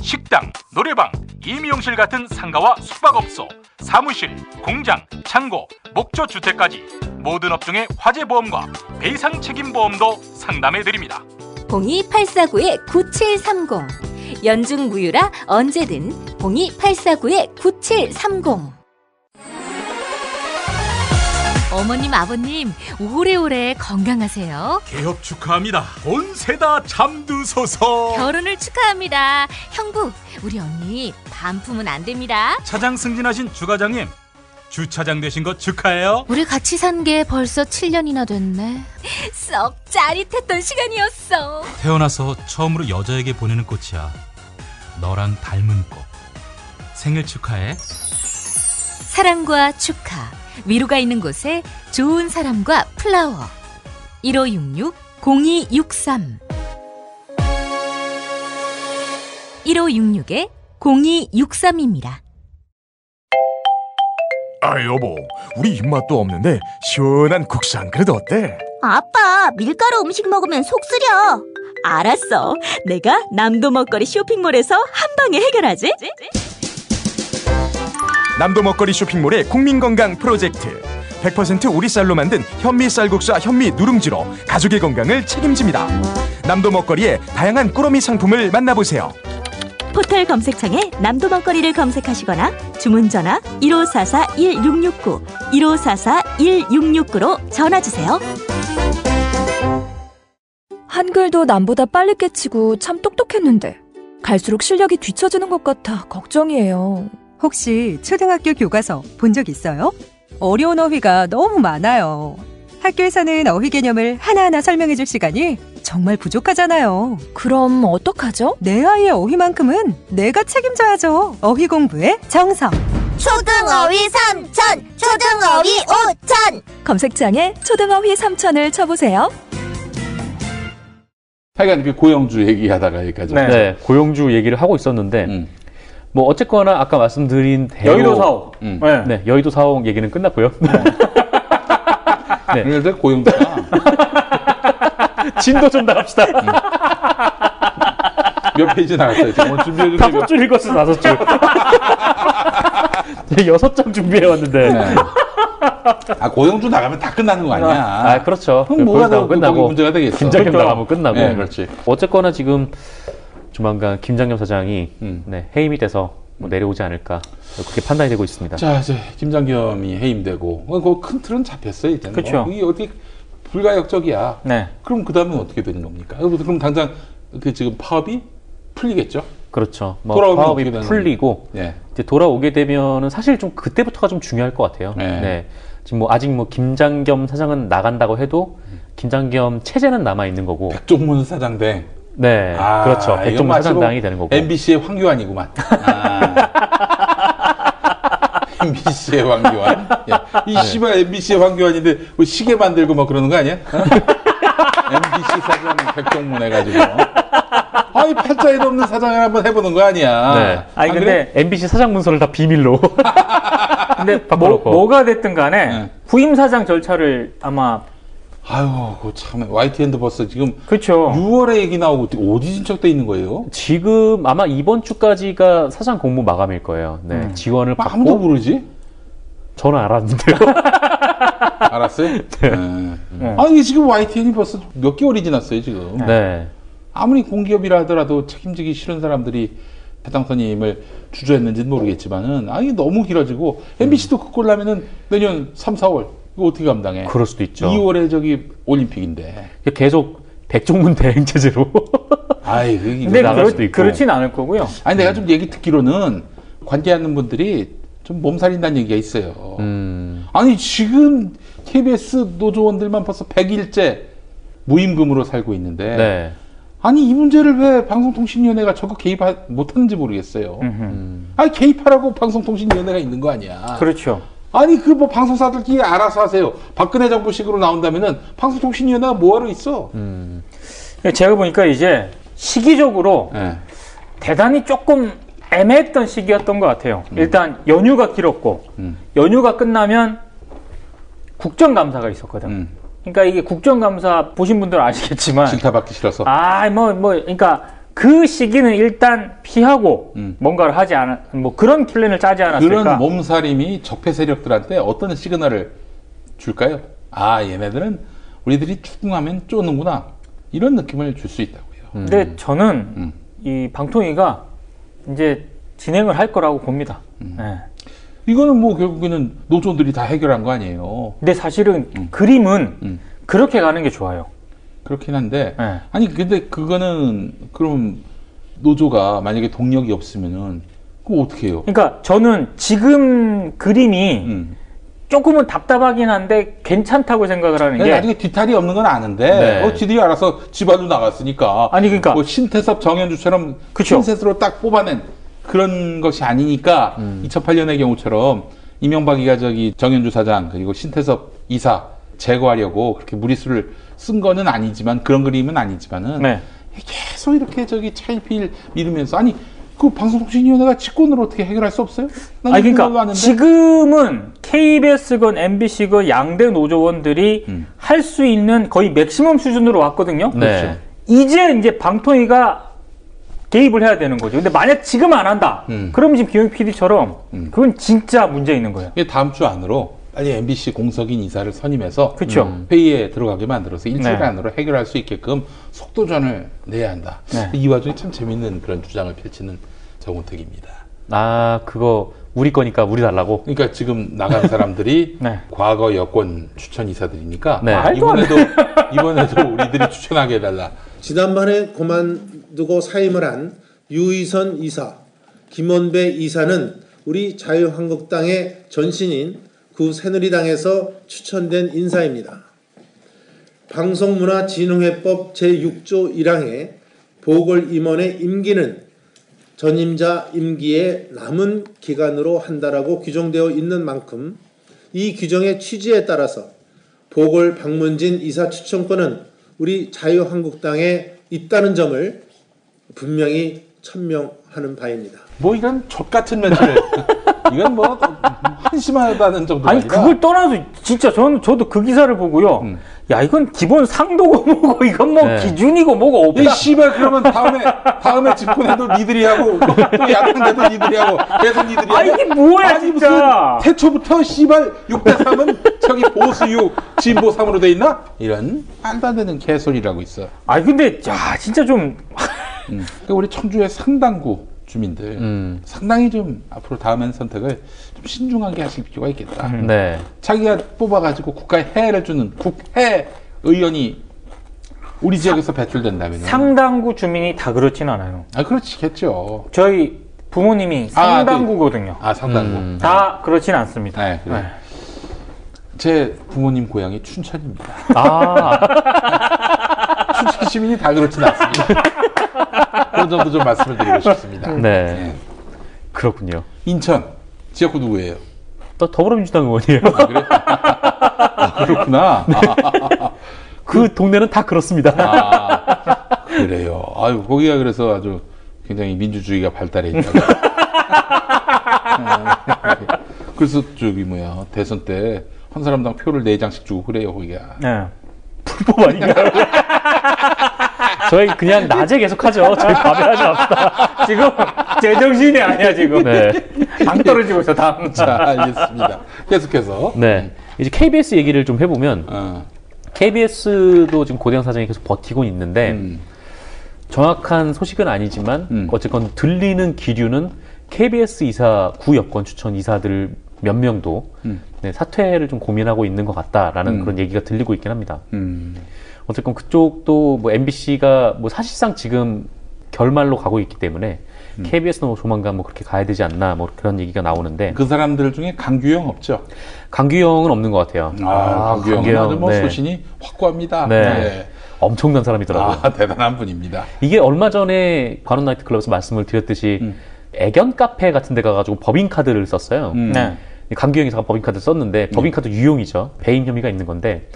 식당, 노래방, 임용실 같은 상가와 숙박업소, 사무실, 공장, 창고, 목조주택까지 모든 업종의 화재보험과 배상 책임보험도 상담해드립니다. 02849-9730. 연중 무휴라 언제든 02849-9730. 어머님, 아버님, 오래오래 건강하세요. 개업 축하합니다. 본세다 잠드소서. 결혼을 축하합니다. 형부, 우리 언니 반품은 안 됩니다. 차장 승진하신 주과장님, 주차장 되신 거 축하해요. 우리 같이 산 게 벌써 7년이나 됐네. 썩 짜릿했던 시간이었어. 태어나서 처음으로 여자에게 보내는 꽃이야. 너랑 닮은 꽃. 생일 축하해. 사랑과 축하, 위로가 있는 곳에 좋은 사람과 플라워. 1566-0263 1566-0263입니다. 아 여보, 우리 입맛도 없는데 시원한 국수 한 그릇 어때? 아빠, 밀가루 음식 먹으면 속 쓰려. 알았어. 내가 남도 먹거리 쇼핑몰에서 한 방에 해결하지. 남도 먹거리 쇼핑몰의 국민건강 프로젝트. 100% 우리 쌀로 만든 현미 쌀국수와 현미 누룽지로 가족의 건강을 책임집니다. 남도 먹거리의 다양한 꾸러미 상품을 만나보세요. 포털 검색창에 남도 먹거리를 검색하시거나 주문 전화 1544-1669, 1544-1669로 전화주세요. 한글도 남보다 빨리 깨치고 참 똑똑했는데 갈수록 실력이 뒤처지는 것 같아 걱정이에요. 혹시 초등학교 교과서 본 적 있어요? 어려운 어휘가 너무 많아요. 학교에서는 어휘 개념을 하나하나 설명해 줄 시간이 정말 부족하잖아요. 그럼 어떡하죠? 내 아이의 어휘만큼은 내가 책임져야죠. 어휘 공부의 정석. 초등어휘 3,000, 초등어휘 5,000. 검색창에 초등어휘 3,000을 쳐보세요. 하여간 그 고영주 얘기하다가 여기까지. 네, 고영주 얘기를 하고 있었는데 뭐 어쨌거나 아까 말씀드린 대로 여의도 사옥. 네, 여의도 사옥 얘기는 끝났고요. 네. 그런데 고영주가 진도 좀 나갑시다. 몇 페이지 나갔어요? 오늘 준비해 주세요. 5줄 읽었어, 5줄. 6장 준비해 왔는데. 네. 아, 고영주 나가면 다 끝나는 거 아니야? 아, 그렇죠. 그럼 뭐가 더 끝나고 문제가 되겠어? 김장겸 나가면 끝나고. 네, 그렇지. 어쨌거나 지금 조만간 김장겸 사장이 네, 해임이 돼서 뭐 내려오지 않을까 그렇게 판단이 되고 있습니다. 자, 이제 김장겸이 해임되고 그 큰 틀은 잡혔어요 이제. 그렇죠. 이게 어떻게 불가역적이야. 네. 그럼 그 다음에 어떻게 되는 겁니까? 그럼 당장 그 지금 파업이 풀리겠죠? 그렇죠. 뭐 파업이 풀리고 이제 돌아오게 되면은 사실 좀 그때부터가 좀 중요할 것 같아요. 네. 지금 뭐 아직 뭐 김장겸 사장은 나간다고 해도 김장겸 체제는 남아 있는 거고. 백종문 사장대. 네, 그렇죠. 백종문 사장당이 되는 거고. MBC의 황교안이구만. MBC의 황교안. 이 씨발 MBC의 황교안인데 뭐 시계 만들고 뭐 그러는 거 아니야? MBC 사장 백종문 해가지고. 아니 팔자에도 없는 사장을 한번 해보는 거 아니야. 네. 아니 근데 그래? MBC 사장 문서를 다 비밀로. 근데 뭐가 됐든 간에 후임 사장 절차를 아마. 아유, 참 YTN도 벌써 지금 그렇죠. 6월에 얘기 나오고 어디 진척돼 있는 거예요? 지금 아마 이번 주까지가 사장 공모 마감일 거예요. 네, 지원을 받고. 아무도 모르지? 저는 알았는데요. 알았어요? 네. 아니 지금 YTN이 벌써 몇 개월이 지났어요 지금. 네. 아무리 공기업이라 하더라도 책임지기 싫은 사람들이 배당선임을 주저했는지는 모르겠지만은 아니 너무 길어지고 MBC도 그 꼴 나면은 내년 3, 4월 이거 어떻게 감당해? 그럴 수도 있죠. 2월에 저기 올림픽인데 계속 백종문 대행 체제로. 아이 근데 그렇진 않을 거고요. 아니 내가 좀 얘기 듣기로는 관계하는 분들이 좀 몸살인다는 얘기가 있어요. 아니 지금 KBS 노조원들만 벌써 100일째 무임금으로 살고 있는데. 네. 아니 이 문제를 왜 방송통신위원회가 적극 개입 못하는지 모르겠어요. 아니 개입하라고 방송통신위원회가 있는 거 아니야. 그렇죠. 아니 그 뭐 방송사들끼리 알아서 하세요. 박근혜 정부식으로 나온다면은 방송통신위원회가 뭐하러 있어? 제가 보니까 이제 시기적으로 대단히 조금 애매했던 시기였던 것 같아요. 일단 연휴가 길었고 연휴가 끝나면 국정감사가 있었거든. 그러니까 이게 국정감사 보신 분들은 아시겠지만 질타받기 싫어서 그러니까 그 시기는 일단 피하고 뭔가를 하지 않아 뭐 그런 플랜을 짜지 않았을까? 그런 몸살임이 적폐 세력들한테 어떤 시그널을 줄까요? 아 얘네들은 우리들이 추궁하면 쪼는구나 이런 느낌을 줄 수 있다고요. 근데 저는 이 방통위가 이제 진행을 할 거라고 봅니다. 네. 이거는 뭐 결국에는 노조들이 다 해결한 거 아니에요. 근데 사실은 그림은 그렇게 가는 게 좋아요. 그렇긴 한데 아니 근데 그거는 그럼 노조가 만약에 동력이 없으면은 그거 어떻게 해요? 그러니까 저는 지금 그림이 조금은 답답하긴 한데 괜찮다고 생각을 하는 게 나중에 뒤탈이 없는 건 아는데 지들이 알아서 집안으로 나갔으니까 아니 그러니까 뭐 신태섭 정현주처럼 신셋으로 딱 뽑아낸 그런 것이 아니니까 2008년의 경우처럼 이명박이가 저기 정현주 사장 그리고 신태섭 이사 제거하려고 그렇게 무리수를 쓴 거는 아니지만 그런 그림은 아니지만은 계속 이렇게 저기 차일피일 미루면서 아니 그 방송통신위원회가 직권으로 어떻게 해결할 수 없어요? 아니 그러니까 지금은 KBS건 MBC건 양대 노조원들이 할 수 있는 거의 맥시멈 수준으로 왔거든요. 네. 이제 방통위가 개입을 해야 되는 거죠. 근데 만약 지금 안 한다. 그럼 지금 김용희 PD처럼 그건 진짜 문제 있는 거예요. 이게 다음 주 안으로 빨리 MBC 공석인 이사를 선임해서 회의에 들어가게 만들어서 일주일 안으로 해결할 수 있게끔 속도전을 내야 한다. 이 와중에 참 재밌는 그런 주장을 펼치는 정우택입니다. 아 그거 우리 거니까 우리 달라고? 그러니까 지금 나간 사람들이 과거 여권 추천 이사들이니까 이번에도 우리들이 추천하게 해달라. 지난번에 그만두고 사임을 한 유희선 이사, 김원배 이사는 우리 자유한국당의 전신인 구 새누리당에서 추천된 인사입니다. 방송문화진흥회법 제6조 1항에 보궐임원의 임기는 전임자 임기의 남은 기간으로 한다라고 규정되어 있는 만큼 이 규정의 취지에 따라서 보궐 박문진 이사 추천권은 우리 자유한국당에 있다는 점을 분명히 천명하는 바입니다. 뭐 이런 족같은 mention을 이건 뭐 한심하다는 정도가 아니 아니라 그걸 떠나서 진짜 저도 그 기사를 보고요. 야 이건 기본 상도고 뭐고 이건 뭐 기준이고 뭐고 없다. 이 씨발 그러면 다음에 집권해도 니들이 하고 또 야당돼도 니들이 하고 계속 니들이 하고. 아 이게 뭐야 진짜. 무슨 태초부터 씨발 6대3은 저기 보수 6 진보 3으로 돼 있나? 이런 말도 안 되는 개소리라고 있어. 아 근데 야 진짜 좀 그러니까 우리 청주의 상당구 주민들 상당히 좀 앞으로 다음엔 선택을 좀 신중하게 하실 필요가 있겠다. 네. 자기가 뽑아가지고 국가에 해를 주는 국회 의원이 우리 지역에서 배출된다면 상당구 주민이 다 그렇진 않아요. 아, 그렇겠죠. 저희 부모님이 상당구거든요. 상당구. 다 그렇진 않습니다. 네, 그래. 네. 제 부모님 고향이 춘천입니다. 춘천 시민이 다 그렇진 않습니다. 그런 점도 좀 말씀을 드리고 싶습니다. 네. 그렇군요. 인천 지역구 누구예요? 또 더불어민주당 의원이에요. 아, 그래? 그렇구나. 네. 그 동네는 다 그렇습니다. 그래요. 아유, 거기가 그래서 아주 굉장히 민주주의가 발달해 있다고. 그래서 대선 때 한 사람당 표를 4장씩 주고 그래요, 거기가. 네. 불법 아닌가요? 저희 그냥 낮에 계속하죠. 저희 밤에 하지 맙시다. 지금 제정신이 아니야, 지금. 네. 당 떨어지고 있어, 당. 자, 알겠습니다. 계속해서. 네. 이제 KBS 얘기를 좀 해보면, KBS도 지금 고대영 사장이 계속 버티고 있는데, 정확한 소식은 아니지만, 어쨌건 들리는 기류는 KBS 이사, 구 여권 추천 이사들 몇 명도 네, 사퇴를 좀 고민하고 있는 것 같다라는 그런 얘기가 들리고 있긴 합니다. 어쨌건 그쪽도 뭐 MBC가 뭐 사실상 지금 결말로 가고 있기 때문에 KBS는 뭐 조만간 뭐 그렇게 가야 되지 않나 뭐 그런 얘기가 나오는데 그 사람들 중에 강규영 없죠? 강규영은 없는 것 같아요. 강규영은 아주 뭐 소신이 확고합니다. 네. 네. 엄청난 사람이더라고요. 대단한 분입니다. 이게 얼마 전에 관훈 나이트 클럽에서 말씀을 드렸듯이 애견 카페 같은 데 가가지고 법인카드를 썼어요. 네. 강규영 이사가 법인카드 썼는데 법인카드 유용이죠. 배임 혐의가 있는 건데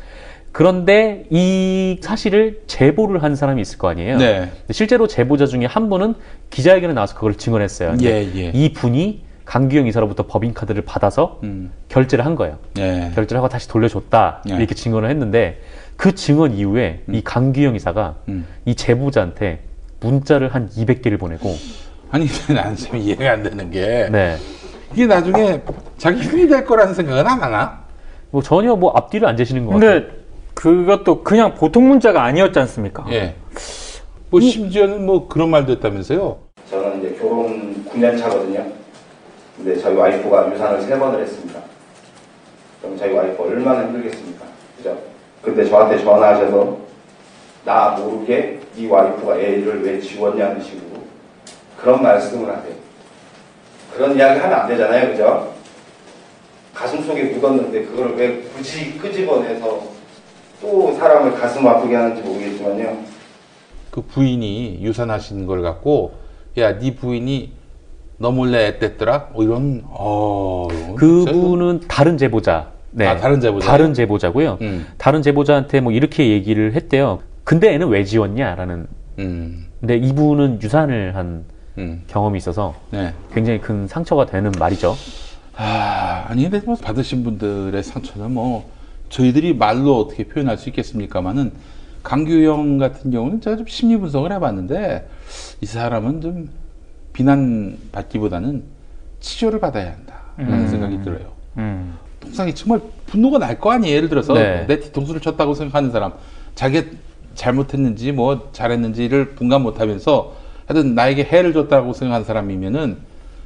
그런데 이 사실을 제보를 한 사람이 있을 거 아니에요. 네. 실제로 제보자 중에 한 분은 기자회견에 나와서 그걸 증언했어요. 이 분이 강규영 이사로부터 법인카드를 받아서 결제를 한 거예요. 결제를 하고 다시 돌려줬다 이렇게 증언을 했는데 그 증언 이후에 이 강규영 이사가 이 제보자한테 문자를 한 200개를 보내고 아니 나는 참 이해가 안 되는 게 이게 나중에 자기 흉이 될 거라는 생각은 안 하나? 뭐 전혀 뭐 앞뒤를 안 재시는 것 같아요. 근데 그것도 그냥 보통 문자가 아니었지 않습니까? 예. 뭐 심지어는 뭐 그런 말도 했다면서요? 저는 이제 결혼 9년 차거든요. 근데 저희 와이프가 유산을 3번을 했습니다. 그럼 저희 와이프 얼마나 힘들겠습니까? 그죠? 근데 저한테 전화하셔서 나 모르게 네 와이프가 애를 왜 지웠냐는 식으로 그런 말씀을 하세요. 그런 이야기 하면 안 되잖아요. 그죠? 가슴 속에 묻었는데 그걸 왜 굳이 끄집어내서 또 사람을 가슴 아프게 하는지 모르겠지만요. 그 부인이 유산하신 걸 갖고 야, 네 부인이 너 몰래 앳됐더라? 이런 그분은 다른 제보자. 네. 다른 제보자. 다른 제보자고요. 다른 제보자한테 뭐 이렇게 얘기를 했대요. 근데 애는 왜 지웠냐라는. 근데 이분은 유산을 한 경험이 있어서 굉장히 큰 상처가 되는 말이죠. 아니 근데 뭐 받으신 분들의 상처는 뭐 저희들이 말로 어떻게 표현할 수 있겠습니까만은 강규영 같은 경우는 제가 좀 심리 분석을 해봤는데 이 사람은 좀 비난받기보다는 치료를 받아야 한다라는 생각이 들어요. 통상 정말 분노가 날 거 아니에요. 예를 들어서 내 뒤통수를 쳤다고 생각하는 사람, 자기가 잘못했는지 뭐 잘했는지를 분간 못하면서 하여튼 나에게 해를 줬다고 생각하는 사람이면은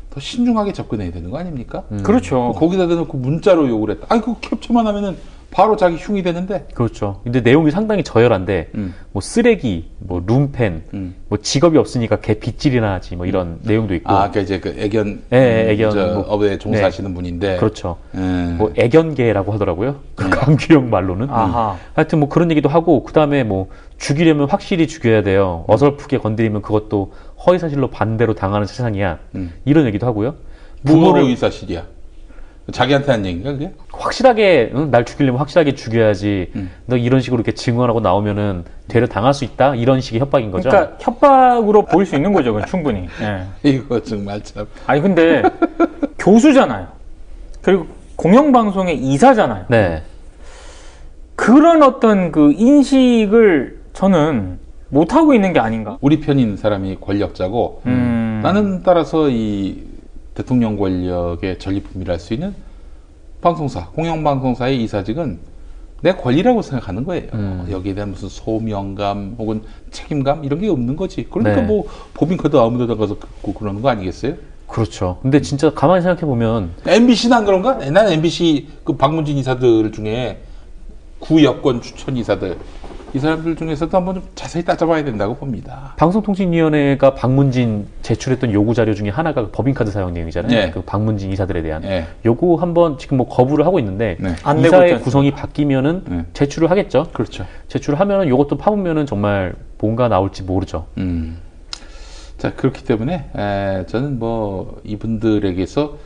더 신중하게 접근해야 되는 거 아닙니까? 그렇죠. 거기다 대놓고 문자로 욕을 했다. 아니 그거 캡처만 하면은 바로 자기 흉이 되는데. 그렇죠. 근데 내용이 상당히 저열한데 뭐 쓰레기, 뭐 룸펜, 뭐 직업이 없으니까 개 빗질이나 하지 뭐 이런 내용도 있고. 그러니까 이제 그 애견, 애견 뭐, 업에 종사하시는 분인데. 그렇죠. 뭐 애견개라고 하더라고요. 그 강규영 말로는. 하여튼 뭐 그런 얘기도 하고 그 다음에 뭐 죽이려면 확실히 죽여야 돼요. 어설프게 건드리면 그것도 허위사실로 반대로 당하는 세상이야. 이런 얘기도 하고요. 부모를 허위사실이야. 자기한테 한 얘기인가 그게? 확실하게 날 죽이려면 확실하게 죽여야지. 너 이런 식으로 이렇게 증언하고 나오면은 되려 당할 수 있다. 이런 식의 협박인 거죠. 그러니까 협박으로 보일 수 있는 거죠. 그건 충분히. 이거 정말 참. 아니 근데 교수잖아요. 그리고 공영방송의 이사잖아요. 그런 어떤 그 인식을 저는 못 하고 있는 게 아닌가. 우리 편인 사람이 권력자고 나는 따라서 이 대통령 권력의 전리품이라 할 수 있는 방송사, 공영방송사의 이사직은 내 권리라고 생각하는 거예요. 여기에 대한 무슨 소명감 혹은 책임감 이런 게 없는 거지. 그러니까 뭐 법인카드 아무 데다 가서 긋고 그러는 거 아니겠어요? 그렇죠. 근데 진짜 가만히 생각해 보면 MBC는 안 그런가? 난 MBC 그 박문진 이사들 중에 구 여권 추천 이사들 이 사람들 중에서도 한번 좀 자세히 따져봐야 된다고 봅니다. 방송통신위원회가 박문진 제출했던 요구 자료 중에 하나가 법인카드 사용 내용이잖아요. 네. 그 박문진 이사들에 대한 네. 요거 한번 지금 뭐 거부를 하고 있는데 네. 이사의 구성이 바뀌면은 제출을 하겠죠. 그렇죠. 제출을 하면은 요것도 파보면은 정말 뭔가 나올지 모르죠. 자, 그렇기 때문에 저는 뭐 이분들에게서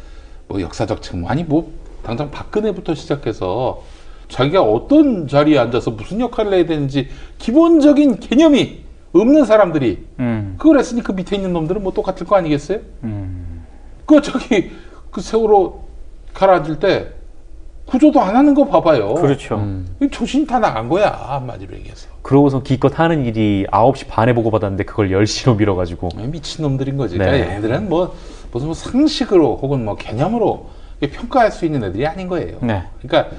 뭐 역사적 책무 아니 뭐 당장 박근혜부터 시작해서 자기가 어떤 자리에 앉아서 무슨 역할을 해야 되는지 기본적인 개념이 없는 사람들이 그걸 했으니 그 밑에 있는 놈들은 뭐 똑같을 거 아니겠어요? 그 저기 그 세월호 가라앉을 때 구조도 안 하는 거 봐봐요. 그렇죠. 정신이 다 나간 거야, 한마디로 얘기해서. 그러고서 기껏 하는 일이 9시 반에 보고받았는데 그걸 10시로 미뤄가지고. 미친놈들인 거지. 네. 그러니까 얘들은 무슨 상식으로 혹은 뭐 개념으로 평가할 수 있는 애들이 아닌 거예요. 네. 그러니까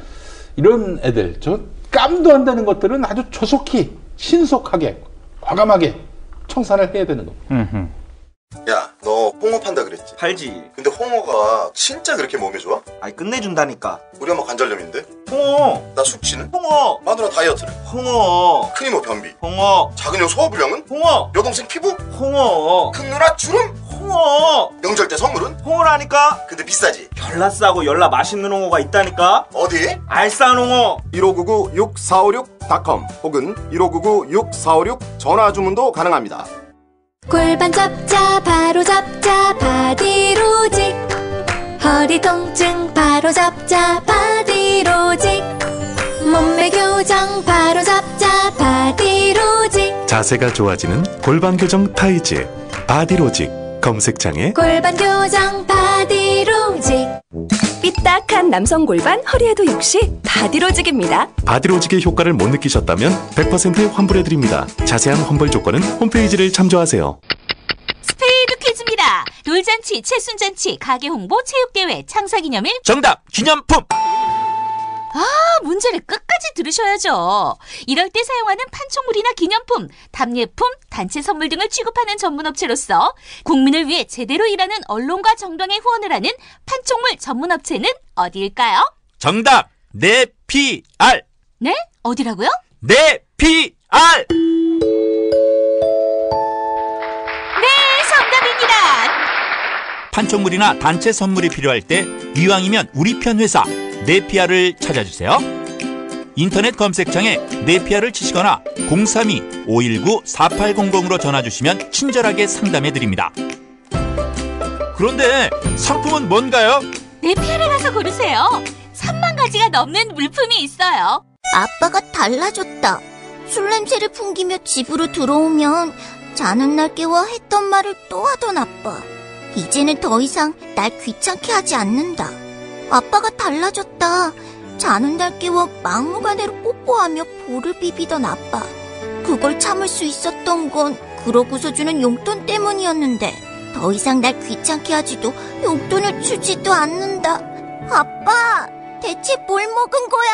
이런 애들, 저 깜도 안 되는 것들은 아주 조속히, 신속하게, 과감하게 청산을 해야 되는 겁니다. 야, 너 홍어 판다 그랬지? 팔지. 근데 홍어가 진짜 그렇게 몸에 좋아? 아니, 끝내준다니까. 우리 엄마 관절염인데? 홍어. 나 숙취는? 홍어. 마누라 다이어트는? 홍어. 큰 이모 변비? 홍어. 작은 형 소화불량은? 홍어. 여동생 피부? 홍어. 큰 누나 주름? 홍어. 명절 때 선물은? 홍어라니까. 근데 비싸지? 열라 싸고 열라 맛있는 홍어가 있다니까. 어디? 알싸한 홍어. 1599-6456.com 혹은 1599-6456 전화 주문도 가능합니다. 골반 잡자 바로 잡자 바디로직, 허리 통증 바로 잡자 바디로직, 몸매 교정 바로 잡자 바디로직, 자세가 좋아지는 골반 교정 타이즈 바디로직. 검색창에 골반 교정 바디로직. 삐딱한 남성 골반 허리에도 역시 바디로직입니다. 바디로직의 효과를 못 느끼셨다면 100% 환불해드립니다. 자세한 환불 조건은 홈페이지를 참조하세요. 스페이드 퀴즈입니다. 돌잔치, 칠순잔치, 가게 홍보, 체육대회, 창사기념일. 정답! 기념품! 문제를 끝까지 들으셔야죠. 이럴 때 사용하는 판촉물이나 기념품, 답례품, 단체 선물 등을 취급하는 전문업체로서 국민을 위해 제대로 일하는 언론과 정당에 후원을 하는 판촉물 전문업체는 어디일까요? 정답! 네피알! 네? 어디라고요? 네피알! 네, 정답입니다. 판촉물이나 단체 선물이 필요할 때 이왕이면 우리 편 회사 네피아를 찾아주세요. 인터넷 검색창에 네피아를 치시거나 032-519-4800으로 전화주시면 친절하게 상담해드립니다. 그런데 상품은 뭔가요? 네피아를 가서 고르세요. 3만 가지가 넘는 물품이 있어요. 아빠가 달라졌다. 술 냄새를 풍기며 집으로 들어오면 자는 날 깨워 했던 말을 또 하던 아빠. 이제는 더 이상 날 귀찮게 하지 않는다. 아빠가 달라졌다. 자는 날 깨워 막무가내로 뽀뽀하며 볼을 비비던 아빠. 그걸 참을 수 있었던 건 그러고서 주는 용돈 때문이었는데 더 이상 날 귀찮게 하지도 용돈을 주지도 않는다. 아빠, 대체 뭘 먹은 거야?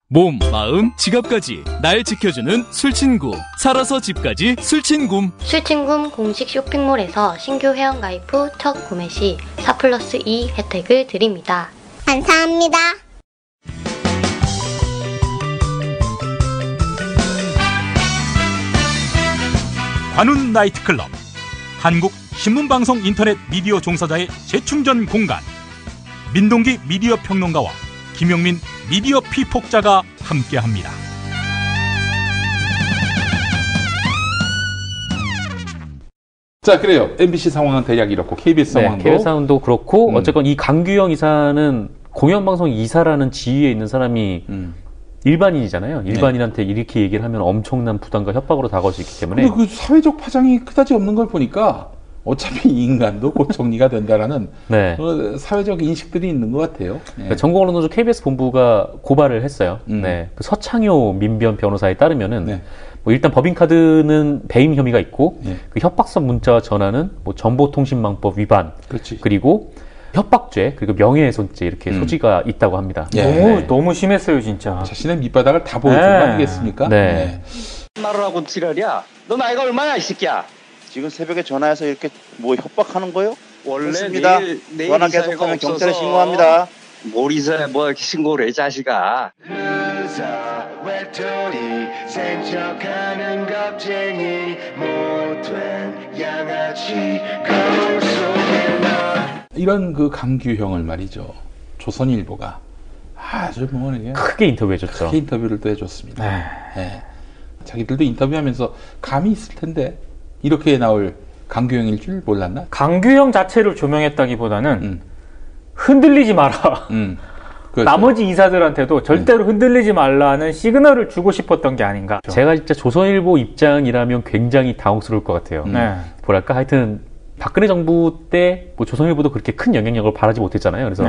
몸, 마음, 지갑까지 날 지켜주는 술친구. 살아서 집까지 술친굼. 술친굼 공식 쇼핑몰에서 신규 회원가입 후 첫 구매 시 4+2 혜택을 드립니다. 감사합니다. 관훈 나이트클럽, 한국 신문방송 인터넷 미디어 종사자의 재충전 공간. 민동기 미디어 평론가와 김용민 미디어 피폭자가 함께합니다. 자, 그래요. MBC 상황은 대략 이렇고 KBS 상황도. KBS 상황도 그렇고 어쨌건 이 강규영 이사는 공영방송 이사라는 지위에 있는 사람이 일반인이잖아요. 일반인한테 이렇게 얘기를 하면 엄청난 부담과 협박으로 다가올 수 있기 때문에. 근데 그 사회적 파장이 그다지 없는 걸 보니까 어차피 이 인간도 곧 정리가 된다라는 사회적 인식들이 있는 것 같아요. 그러니까 전국언론노조 KBS 본부가 고발을 했어요. 그 서창효 민변 변호사에 따르면은 뭐 일단 법인카드는 배임 혐의가 있고 그 협박성 문자 전화는 뭐 정보통신망법 위반, 그리고 협박죄, 그리고 명예훼손죄 이렇게 소지가 있다고 합니다. 너무 심했어요, 진짜. 자신의 밑바닥을 다 보여준 거 아니겠습니까? 말을 하고 지랄이야. 너 나이가 얼마야, 이 새끼야? 지금 새벽에 전화해서 이렇게 뭐 협박하는 거요? 원래 그렇습니다. 내일 전화 계속하면 경찰에 신고합니다. 뭘 이사해 뭐 이렇게 신고를 해, 자식아. 외톨이 센척하는 겁쟁이 못된 양아치 거울 속에 나 이런 그 강규형을 말이죠. 조선일보가 아주 뭐 이게 크게 인터뷰해줬죠. 크게 인터뷰를 또 해줬습니다. 네. 자기들도 인터뷰하면서 감이 있을 텐데 이렇게 나올 강규형일 줄 몰랐나? 강규형 자체를 조명했다기보다는 흔들리지 마라. 그렇죠. 나머지 이사들한테도 절대로 흔들리지 말라는 시그널을 주고 싶었던 게 아닌가. 제가 진짜 조선일보 입장이라면 굉장히 당혹스러울 것 같아요. 뭐랄까 하여튼 박근혜 정부 때 뭐 조선일보도 그렇게 큰 영향력을 발하지 못했잖아요. 그래서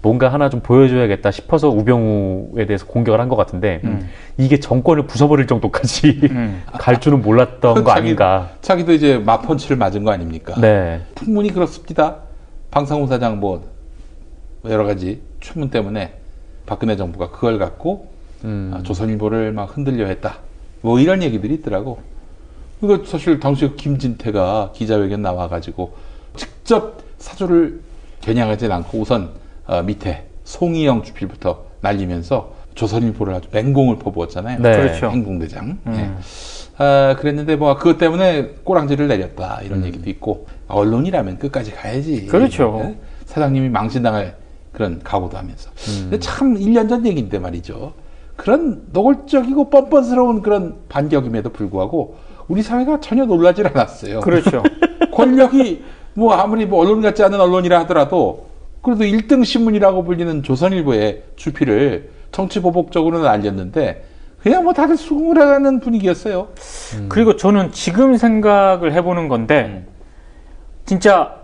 뭔가 하나 좀 보여줘야겠다 싶어서 우병우에 대해서 공격을 한 것 같은데 이게 정권을 부숴버릴 정도까지 갈 줄은 몰랐던 거 아닌가. 자기도 이제 맞펀치를 맞은 거 아닙니까? 네. 풍문이 그렇습니다. 방상훈 사장 뭐 여러 가지 추문 때문에 박근혜 정부가 그걸 갖고 조선일보를 막 흔들려 했다. 뭐 이런 얘기들이 있더라고. 그러니까 사실 당시에 김진태가 기자회견 나와가지고 직접 사주를 겨냥하지 않고 우선 밑에 송희영 주필부터 날리면서 조선일보를 아주 맹공을 퍼부었잖아요. 네. 그렇죠. 행궁대장. 네. 그랬는데 뭐 그것 때문에 꼬랑지를 내렸다 이런 얘기도 있고 언론이라면 끝까지 가야지. 그렇죠. 네? 사장님이 망신당할 그런 각오도 하면서. 근데 참 1년 전 얘기인데 말이죠. 그런 노골적이고 뻔뻔스러운 그런 반격임에도 불구하고 우리 사회가 전혀 놀라질 않았어요. 그렇죠. 권력이 뭐 아무리 뭐 언론 같지 않은 언론이라 하더라도 그래도 1등 신문이라고 불리는 조선일보의 주필을 정치보복적으로는 알렸는데 그냥 뭐 다들 수긍을 하는 분위기였어요. 그리고 저는 지금 생각을 해보는 건데 진짜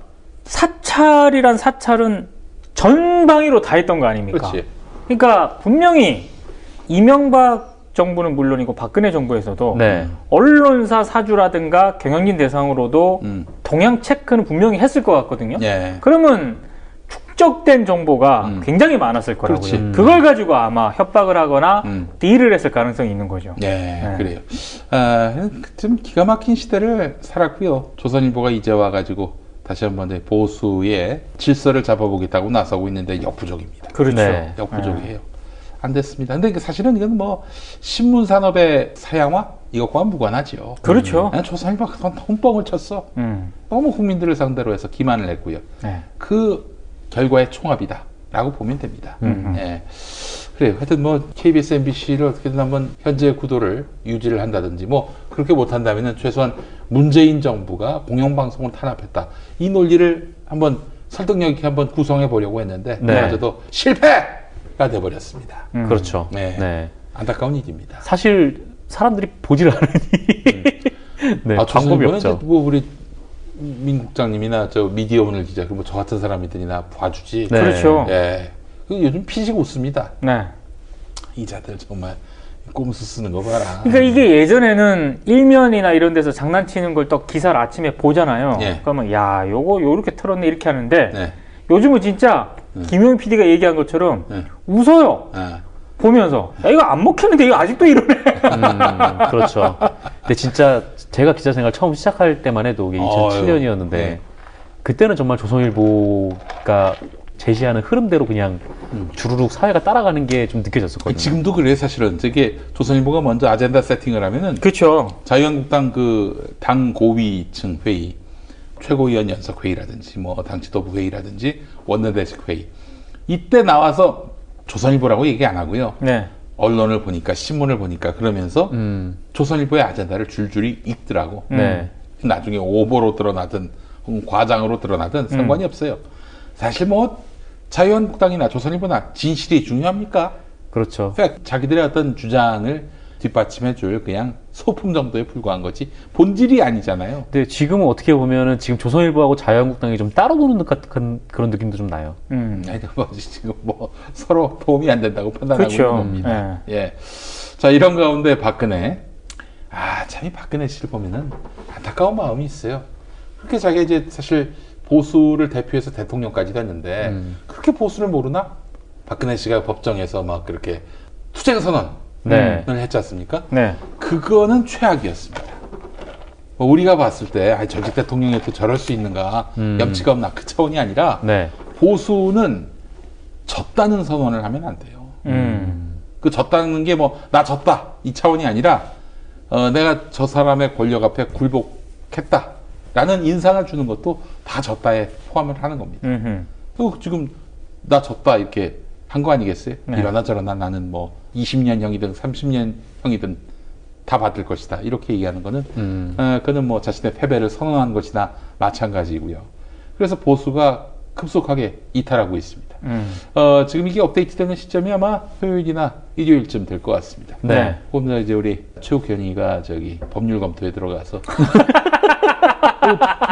사찰이란 사찰은 전방위로 다 했던 거 아닙니까? 그렇지. 그러니까 분명히 이명박 정부는 물론이고 박근혜 정부에서도 언론사 사주라든가 경영진 대상으로도 동향 체크는 분명히 했을 것 같거든요. 그러면 축적된 정보가 굉장히 많았을 거라고요. 그걸 가지고 아마 협박을 하거나 딜을 했을 가능성이 있는 거죠. 그래요. 좀 기가 막힌 시대를 살았고요. 조선일보가 이제 와가지고 다시 한번 보수의 질서를 잡아보겠다고 나서고 있는데 역부족입니다. 그렇죠. 역부족이에요. 안 됐습니다. 근데 사실은 이건 뭐 신문 산업의 사양화 이것과는 무관하죠. 그렇죠. 조선일보가 혼뻥을 쳤어. 너무 국민들을 상대로 해서 기만을 했고요. 그 결과의 총합이다라고 보면 됩니다. 그래요. 하여튼 뭐 KBS, MBC를 어떻게든 한번 현재 구도를 유지를 한다든지 뭐 그렇게 못한다면은 최소한 문재인 정부가 공영방송을 탄압했다. 이 논리를 한번 설득력 있게 한번 구성해 보려고 했는데 그마저도 실패가 돼버렸습니다. 그렇죠. 안타까운 일입니다. 사실 사람들이 보질 않으니 방법이 없죠. 뭐 우리 민국장님이나 저 미디어오늘 기자 그리고 저 같은 사람들이나 봐주지. 그렇죠. 요즘 피식 웃습니다. 이자들 정말 꼼수 쓰는 거 봐라. 그러니까 이게 예전에는 일면이나 이런 데서 장난치는 걸 또 기사를 아침에 보잖아요. 그러면 야 요거 요렇게 틀었네 이렇게 하는데 요즘은 진짜 김용희 PD가 얘기한 것처럼 웃어요. 보면서 야 이거 안 먹히는데 이거 아직도 이러네. 그렇죠. 근데 진짜 제가 기자 생활 처음 시작할 때만 해도 이게 2007년이었는데 그때는 정말 조선일보가 제시하는 흐름대로 그냥 주르륵 사회가 따라가는 게 좀 느껴졌었거든요. 지금도 그래 사실은. 이게 조선일보가 먼저 아젠다 세팅을 하면은 그렇죠. 자유한국당 그 당 고위층 회의, 최고위원 연석 회의라든지 뭐 당 지도부 회의라든지 원내대책 회의 이때 나와서 조선일보라고 얘기 안 하고요. 언론을 보니까 신문을 보니까 그러면서 조선일보의 아젠다를 줄줄이 읽더라고. 나중에 오보로 드러나든 과장으로 드러나든 상관이 없어요. 사실 뭐 자유한국당이나 조선일보나 진실이 중요합니까? 그렇죠. 그러니까 자기들의 어떤 주장을 뒷받침해줄 그냥 소품 정도에 불과한 거지 본질이 아니잖아요. 근데 지금은 어떻게 보면은 지금 조선일보하고 자유한국당이 좀 따로 보는 듯 같은 그런 느낌도 좀 나요. 뭐 지금 뭐 서로 도움이 안 된다고 판단하고 그렇죠. 있는 겁니다. 자 이런 가운데 박근혜 참 이 박근혜 씨를 보면은 안타까운 마음이 있어요. 그렇게 자기가 이제 사실 보수를 대표해서 대통령까지 됐는데 그렇게 보수를 모르나? 박근혜 씨가 법정에서 막 그렇게 투쟁 선언을 했지 않습니까? 그거는 최악이었습니다. 뭐 우리가 봤을 때 전직 대통령이 또 저럴 수 있는가 염치가 없나 그 차원이 아니라 보수는 졌다는 선언을 하면 안 돼요. 그 졌다는 게 뭐 나 졌다 이 차원이 아니라 내가 저 사람의 권력 앞에 굴복했다라는 인상을 주는 것도 다 졌다에 포함을 하는 겁니다. 그리고 지금 나 졌다 이렇게 한 거 아니겠어요? 네. 이러나 저러나 나는 뭐 20년형이든 30년형이든 다 받을 것이다 이렇게 얘기하는 거는 그는 뭐 자신의 패배를 선언한 것이나 마찬가지고요. 그래서 보수가 급속하게 이탈하고 있습니다. 지금 이게 업데이트되는 시점이 아마 토요일이나 일요일쯤 될 것 같습니다. 네. 오늘 이제 우리 최욱현이가 저기 법률 검토에 들어가서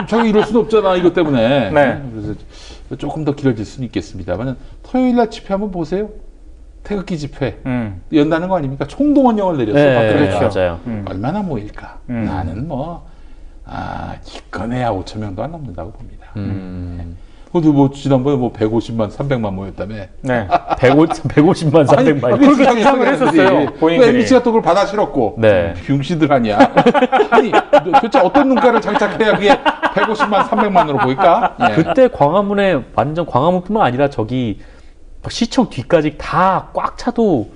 자기 이럴 수는 없잖아 이것 때문에. 네. 그래서 조금 더 길어질 수는 있겠습니다만 토요일날 집회 한번 보세요. 태극기 집회 연다는 거 아닙니까? 총동원령을 내렸어요. 네, 그렇죠. 맞아요. 얼마나 모일까? 나는 뭐 기껏해야 5천 명도 안 넘는다고 봅니다. 근데 뭐 지난번에 뭐 150만, 300만 모였다며. 네. 150만, 300만. 그렇게 상상을 했었어요. 고인들이. MBC가 또 그걸 받아 실었고. 네. 병신들 아니야. 아니, 도대체 어떤 눈가를 장착해야 그게 150만, 300만으로 보일까? 예. 그때 광화문에 완전 광화문뿐만 아니라 저기 시청 뒤까지 다 꽉 차도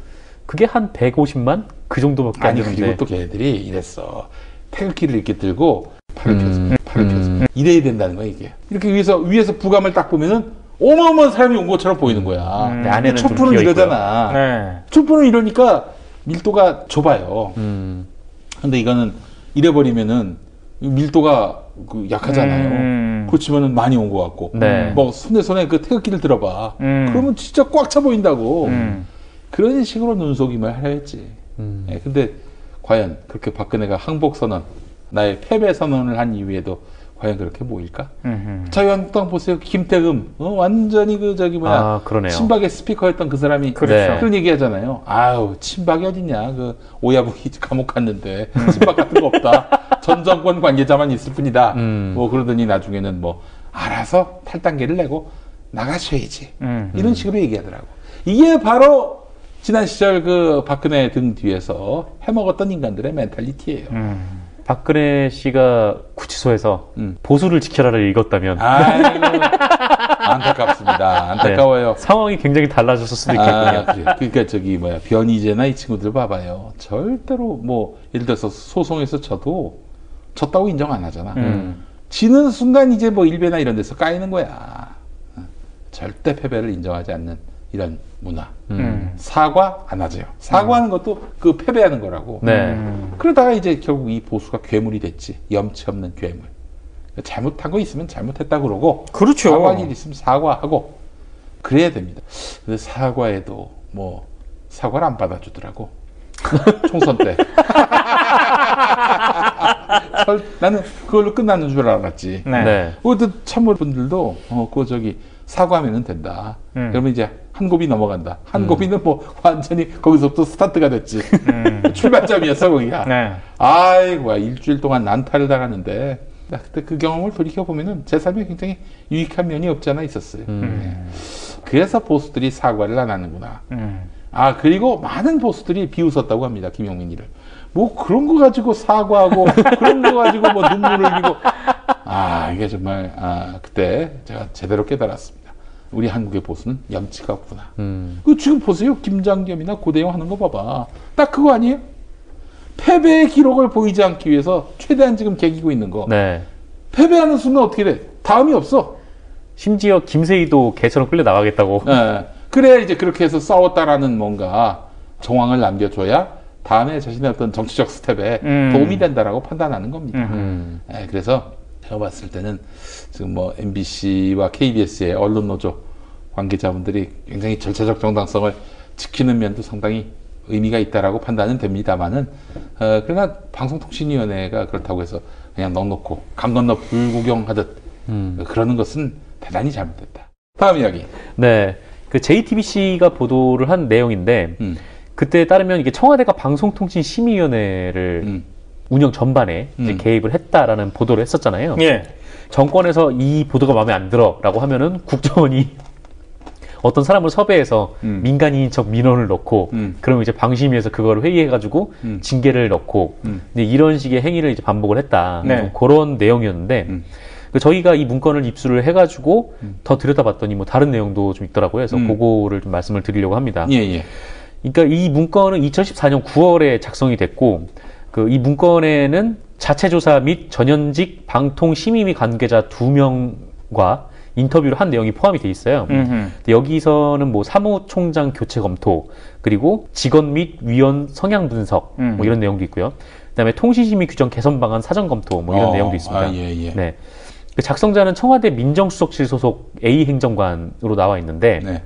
그게 한 150만? 그 정도밖에 안 되는데. 그리고 또 걔네들이 이랬어. 태극기를 이렇게 들고 팔을 펴서 이래야 된다는 거야 이게. 이렇게 위에서 부감을 딱 보면은 어마어마한 사람이 온 것처럼 보이는 거야. 안에는 촛불은 이러잖아. 네. 촛불은 이러니까 밀도가 좁아요. 근데 이거는 이래버리면은 밀도가 약하잖아요. 그렇지만은 많이 온 것 같고. 네. 뭐 손에 그 태극기를 들어봐. 그러면 진짜 꽉 차 보인다고. 그런 식으로 눈속임을 해야지. 네, 근데 과연 그렇게 박근혜가 항복선언, 나의 패배 선언을 한 이후에도 과연 그렇게 모일까? 자유한국당 보세요. 김태금 완전히 친박의 스피커였던 그 사람이 그렇죠. 그런 얘기하잖아요. 아유 친박이 어딨냐? 그 오야부기 감옥 갔는데 친박 같은 거 없다. 전 정권 관계자만 있을 뿐이다. 뭐 그러더니 나중에는 뭐 알아서 탈당계를 내고 나가셔야지. 이런 식으로 얘기하더라고. 이게 바로 지난 시절 그 박근혜 등 뒤에서 해먹었던 인간들의 멘탈리티예요. 박근혜 씨가 구치소에서 보수를 지켜라를 읽었다면 안타깝습니다. 안타까워요. 네, 상황이 굉장히 달라졌을 수도 있겠군요. 그러니까 저기 변희재나 이 친구들 봐봐요. 절대로 뭐 예를 들어서 소송에서 져도 졌다고 인정 안 하잖아. 지는 순간 이제 뭐 일베나 이런 데서 까이는 거야. 절대 패배를 인정하지 않는 이런 문화. 사과 안 하죠. 사과하는 것도 그 패배하는 거라고. 네. 그러다가 이제 결국 이 보수가 괴물이 됐지. 염치 없는 괴물. 잘못한 거 있으면 잘못했다 그러고. 그렇죠. 사과할 일 있으면 사과하고. 그래야 됩니다. 근데 사과에도 뭐 사과를 안 받아주더라고. 총선 때. 나는 그걸로 끝나는 줄 알았지. 네. 그 참모분들도 사과하면 된다. 그러면 이제 한 고비 넘어간다. 한 고비는 뭐 완전히 거기서부터 스타트가 됐지. 출발점이었어 거기가. 네. 아이고 일주일 동안 난타를 당하는데 그때 그 경험을 돌이켜 보면은 제 삶에 굉장히 유익한 면이 없지 않아 있었어요. 그래서 보수들이 사과를 안 하는구나. 그리고 많은 보수들이 비웃었다고 합니다. 김용민이를. 뭐 그런 거 가지고 사과하고 그런 거 가지고 뭐 눈물을 흘리고 이게 정말 그때 제가 제대로 깨달았습니다. 우리 한국의 보수는 염치가 없구나. 지금 보세요. 김장겸이나 고대영 하는 거 봐봐. 딱 그거 아니에요? 패배의 기록을 보이지 않기 위해서 최대한 지금 개기고 있는 거. 네. 패배하는 순간 어떻게 돼? 다음이 없어. 심지어 김세희도 개처럼 끌려 나가겠다고. 네. 그래야 이제 그렇게 해서 싸웠다라는 뭔가 정황을 남겨줘야 다음에 자신의 어떤 정치적 스텝에 도움이 된다라고 판단하는 겁니다. 네, 그래서 제가 봤을 때는 지금 뭐 MBC와 KBS의 언론노조 관계자분들이 굉장히 절차적 정당성을 지키는 면도 상당히 의미가 있다라고 판단은 됩니다만은 그러나 방송통신위원회가 그렇다고 해서 그냥 넉놓고 강 건너 불구경하듯 그러는 것은 대단히 잘못됐다. 다음 이야기. 네, 그 JTBC가 보도를 한 내용인데 그때에 따르면 이게 청와대가 방송통신심의위원회를 운영 전반에 이제 개입을 했다라는 보도를 했었잖아요. 예. 정권에서 이 보도가 마음에 안 들어라고 하면은 국정원이 어떤 사람을 섭외해서 민간인인 척 민원을 넣고 그러면 이제 방심위에서 그걸 회의해가지고 징계를 넣고 이제 이런 식의 행위를 이제 반복을 했다. 네. 그런 내용이었는데 저희가 이 문건을 입수를 해가지고 더 들여다봤더니 뭐 다른 내용도 좀 있더라고요. 그래서 그거를 좀 말씀을 드리려고 합니다. 예. 그러니까 이 문건은 2014년 9월에 작성이 됐고 그 이 문건에는 자체 조사 및 전현직 방통 심의위 관계자 2명과 인터뷰를 한 내용이 포함이 돼 있어요. 근데 여기서는 뭐 사무총장 교체 검토, 그리고 직원 및 위원 성향 분석, 뭐 이런 내용도 있고요. 그다음에 통신심의 규정 개선 방안 사전 검토, 뭐 이런 내용도 있습니다. 네. 그 작성자는 청와대 민정수석실 소속 A 행정관으로 나와 있는데 네.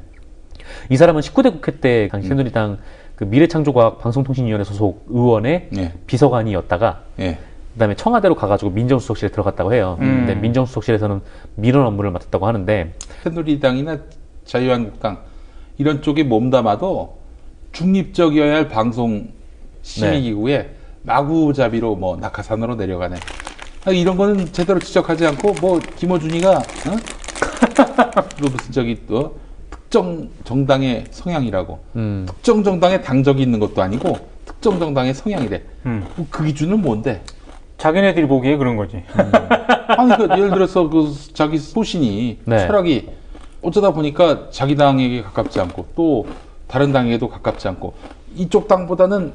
이 사람은 19대 국회 때 당시 새누리당 그 미래창조과학 방송통신위원회 소속 의원의 비서관이었다가 그다음에 청와대로 가가지고 민정수석실에 들어갔다고 해요. 근데 민정수석실에서는 민원 업무를 맡았다고 하는데 새누리당이나 자유한국당 이런 쪽에 몸담아도 중립적이어야 할 방송 심의기구에 마구잡이로 뭐 낙하산으로 내려가네. 이런 거는 제대로 지적하지 않고 뭐 김어준이가 무슨 저기 또 특정 정당의 성향이라고 특정 정당의 당적이 있는 것도 아니고 특정 정당의 성향이래. 그 기준은 뭔데? 자기네들이 보기에 그런 거지. 아니 그 예를 들어서 그 자기 소신이 철학이 어쩌다 보니까 자기 당에게 가깝지 않고 또 다른 당에게도 가깝지 않고 이쪽 당보다는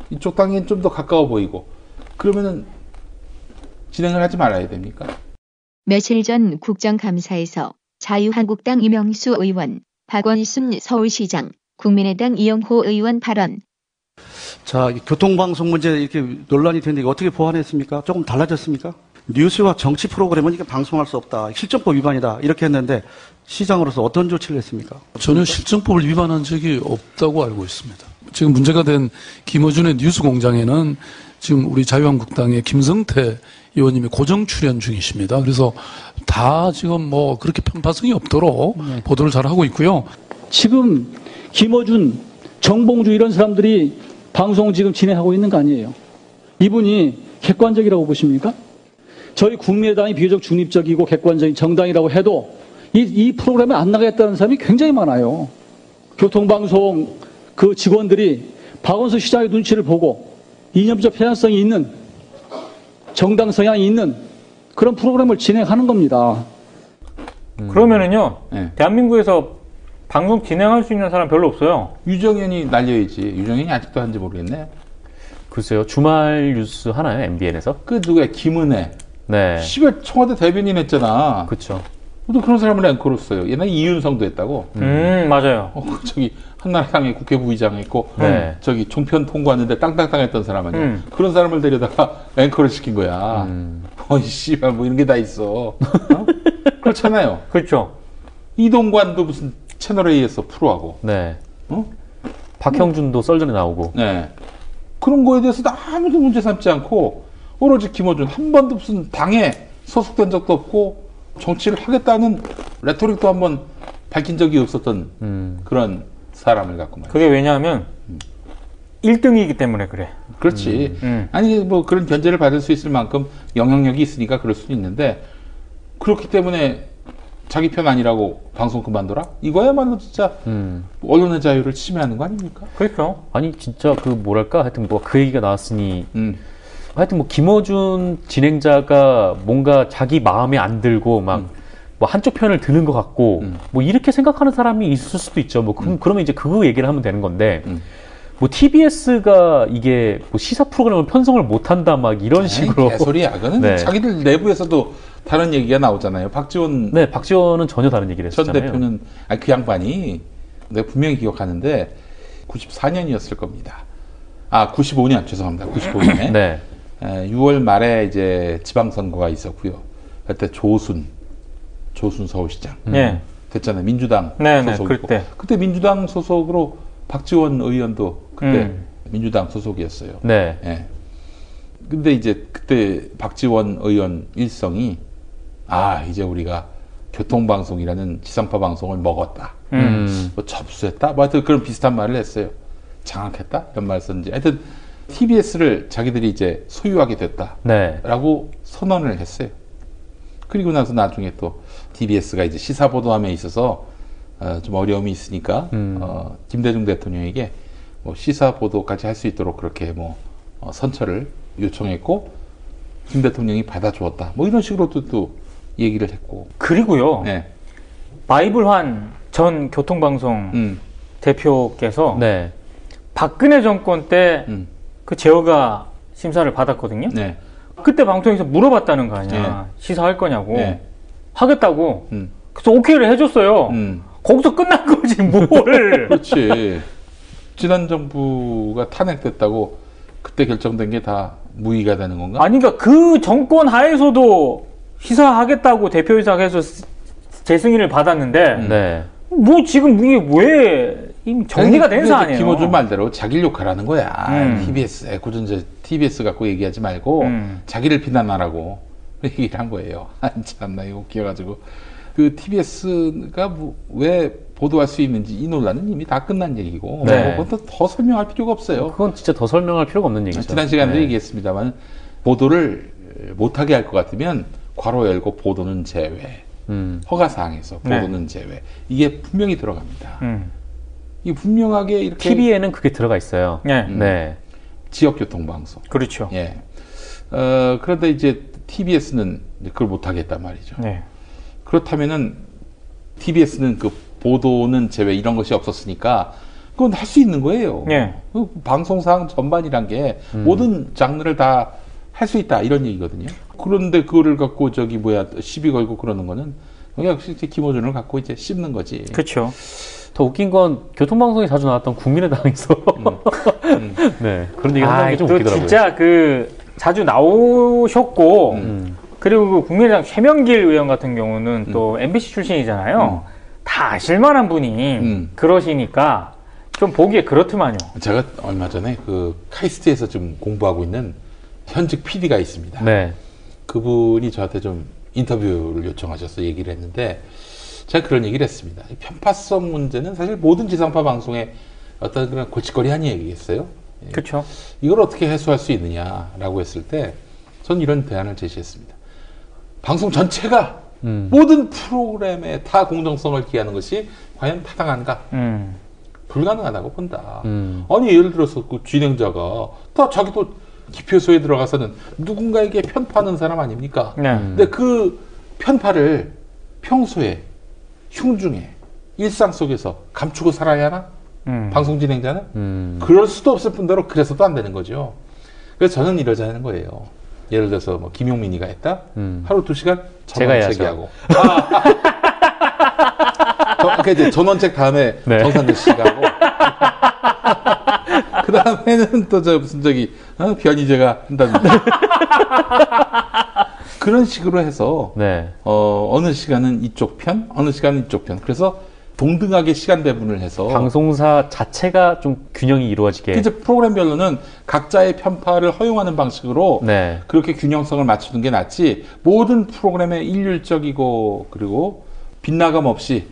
이쪽 당에 좀 더 가까워 보이고 그러면은 진행을 하지 말아야 됩니까? 며칠 전 국정감사에서 자유한국당 이명수 의원, 박원순 서울시장, 국민의당 이영호 의원 발언. 자, 교통방송 문제 이렇게 논란이 됐는데 이거 어떻게 보완했습니까? 조금 달라졌습니까? 뉴스와 정치 프로그램은 이게 방송할 수 없다. 실정법 위반이다. 이렇게 했는데 시장으로서 어떤 조치를 했습니까? 전혀 실정법을 위반한 적이 없다고 알고 있습니다. 지금 문제가 된 김어준의 뉴스공장에는 지금 우리 자유한국당의 김성태 의원님이 고정 출연 중이십니다. 그래서 다 지금 뭐 그렇게 편파성이 없도록 보도를 잘 하고 있고요. 지금 김어준, 정봉주 이런 사람들이 방송을 지금 진행하고 있는 거 아니에요. 이분이 객관적이라고 보십니까? 저희 국민의당이 비교적 중립적이고 객관적인 정당이라고 해도 이 프로그램에 안 나가겠다는 사람이 굉장히 많아요. 교통방송 그 직원들이 박원순 시장의 눈치를 보고 이념적 편향성이 있는 정당 성향이 있는 그런 프로그램을 진행하는 겁니다. 그러면은요, 대한민국에서 방송 진행할 수 있는 사람 별로 없어요. 유정현이 날려야지. 유정현이 아직도 하는지 모르겠네. 글쎄요, 주말 뉴스 하나요, MBN에서? 그 누구야, 김은혜. 네. 시발 청와대 대변인 했잖아. 그렇죠. 또 그런 사람을 앵커로 써요. 옛날에 이윤성도 했다고. 맞아요. 저기 한나라당의 국회 부의장 했고, 저기 종편 통과하는데 땅땅땅 했던 사람 아니야. 그런 사람을 데려다가 앵커를 시킨 거야. 씨발 뭐 이런 게 다 있어. 그렇잖아요. 그렇죠. 이동관도 무슨 채널A에서 프로하고. 네. 박형준도 썰전에 나오고. 네. 그런 거에 대해서 아무도 문제 삼지 않고 오로지 김어준 한 번도 무슨 당에 소속된 적도 없고 정치를 하겠다는 레토릭도 한번 밝힌 적이 없었던 그런 사람을 갖고 말이야. 그게 왜냐하면 1등이기 때문에 그래. 그렇지. 아니 뭐 그런 견제를 받을 수 있을 만큼 영향력이 있으니까 그럴 수는 있는데 그렇기 때문에 자기 편 아니라고 방송 그만둬라? 이거야말로 진짜 언론의 자유를 침해하는 거 아닙니까? 그렇죠. 아니 진짜 그 뭐랄까 하여튼 뭐 그 얘기가 나왔으니 하여튼 뭐 김어준 진행자가 뭔가 자기 마음에 안 들고 막 뭐 한쪽 편을 드는 것 같고 뭐 이렇게 생각하는 사람이 있을 수도 있죠. 뭐 그러면 이제 그거 얘기를 하면 되는 건데 뭐 TBS가 이게 뭐 시사 프로그램을 편성을 못한다 막 이런 식으로 개소리야. 그거는 자기들 내부에서도 다른 얘기가 나오잖아요. 박지원. 네, 박지원은 전혀 다른 얘기를 했었잖아요. 전 대표는 그 양반이 내가 분명히 기억하는데 94년이었을 겁니다. 95년 죄송합니다. 95년에 네. 6월 말에 이제 지방선거가 있었고요. 그때 조순 서울시장 됐잖아요. 민주당 소속이고. 그때 민주당 소속으로 박지원 의원도 그때 민주당 소속이었어요. 네. 예. 근데 이제 그때 박지원 의원 일성이 이제 우리가 교통방송이라는 지상파 방송을 먹었다. 뭐 접수했다. 뭐 하여튼 그런 비슷한 말을 했어요. 장악했다? 이런 말을 썼는지. 하여튼 TBS를 자기들이 이제 소유하게 됐다. 라고 선언을 했어요. 그리고 나서 나중에 또 TBS가 이제 시사보도함에 있어서 좀 어려움이 있으니까 김대중 대통령에게 뭐 시사보도까지 할 수 있도록 그렇게 뭐 선처를 요청했고 김 대통령이 받아주었다. 뭐 이런 식으로 또 얘기를 했고. 그리고요. 바이블환 전 교통방송 대표께서 박근혜 정권 때 그 제어가 심사를 받았거든요. 네. 그때 방송에서 물어봤다는 거 아니야. 시사할 거냐고. 하겠다고. 그래서 오케이를 해줬어요. 거기서 끝난 거지 뭘. 그렇지. 지난 정부가 탄핵됐다고 그때 결정된 게 다 무의가 되는 건가? 아니 그러니까 그 정권 하에서도 시사하겠다고 대표이사해서 재승인을 받았는데 뭐 지금 이게 왜 이미 정리가 된 사안이에요. 김어준 말대로 자기를 욕하라는 거야. TBS 애꿎은 TBS 갖고 얘기하지 말고 자기를 비난하라고 얘기를 한 거예요. 참나 이거 웃겨가지고 그 TBS가 왜 보도할 수 있는지 이 논란은 이미 다 끝난 얘기고 그것도 더 설명할 필요가 없어요. 그건 진짜 더 설명할 필요가 없는 얘기죠. 지난 시간에도 얘기했습니다만 보도를 못하게 할 것 같으면 괄호 열고 보도는 제외, 허가사항에서 보도는 제외 이게 분명히 들어갑니다. 이 분명하게 이렇게 TV에는 그게 들어가 있어요. 지역교통방송. 그렇죠. 예. 그런데 이제 TBS는 그걸 못하겠단 말이죠. 그렇다면은 TBS는 그 보도는 제외 이런 것이 없었으니까 그건 할 수 있는 거예요. 그 방송사항 전반이란 게 모든 장르를 다 할 수 있다 이런 얘기거든요. 그런데 그거를 갖고 시비 걸고 그러는 거는 역시 김어준을 갖고 이제 씹는 거지. 그렇죠. 더 웃긴 건 교통방송에 자주 나왔던 국민의당에서 그런 얘기 하는 게 좀 웃기더라고요. 진짜 자주 나오셨고 그리고 그 국민의당 최명길 의원 같은 경우는 또 MBC 출신이잖아요. 다 아실만한 분이 그러시니까 좀 보기에 그렇더만요. 제가 얼마 전에 그 카이스트에서 좀 공부하고 있는 현직 PD가 있습니다. 그분이 저한테 좀 인터뷰를 요청하셔서 얘기를 했는데 제가 그런 얘기를 했습니다. 편파성 문제는 사실 모든 지상파 방송의 어떤 그런 골칫거리 얘기겠어요. 그렇죠. 이걸 어떻게 해소할 수 있느냐라고 했을 때 전 이런 대안을 제시했습니다. 방송 전체가 모든 프로그램에 다 공정성을 기하는 것이 과연 타당한가? 불가능하다고 본다. 아니 예를 들어서 그 진행자가 다 자기도 기표소에 들어가서는 누군가에게 편파하는 사람 아닙니까? 근데 그 편파를 평소에 흉중에 일상 속에서 감추고 살아야 하나? 방송 진행자는? 그럴 수도 없을 뿐더러 그래서도 안 되는 거죠. 그래서 저는 이러자는 거예요. 예를 들어서 뭐 김용민이가 했다? 하루 2시간 전원책 하고. 이제 전원책 다음에 정산들 씨가 하고. 그 다음에는 또 무슨 변희재가 한다든지. 그런 식으로 해서 어느 시간은 이쪽 편, 어느 시간은 이쪽 편. 그래서 동등하게 시간 배분을 해서 방송사 자체가 좀 균형이 이루어지게. 이제 프로그램별로는 각자의 편파를 허용하는 방식으로 그렇게 균형성을 맞추는 게 낫지. 모든 프로그램에 일률적이고 그리고 빗나감 없이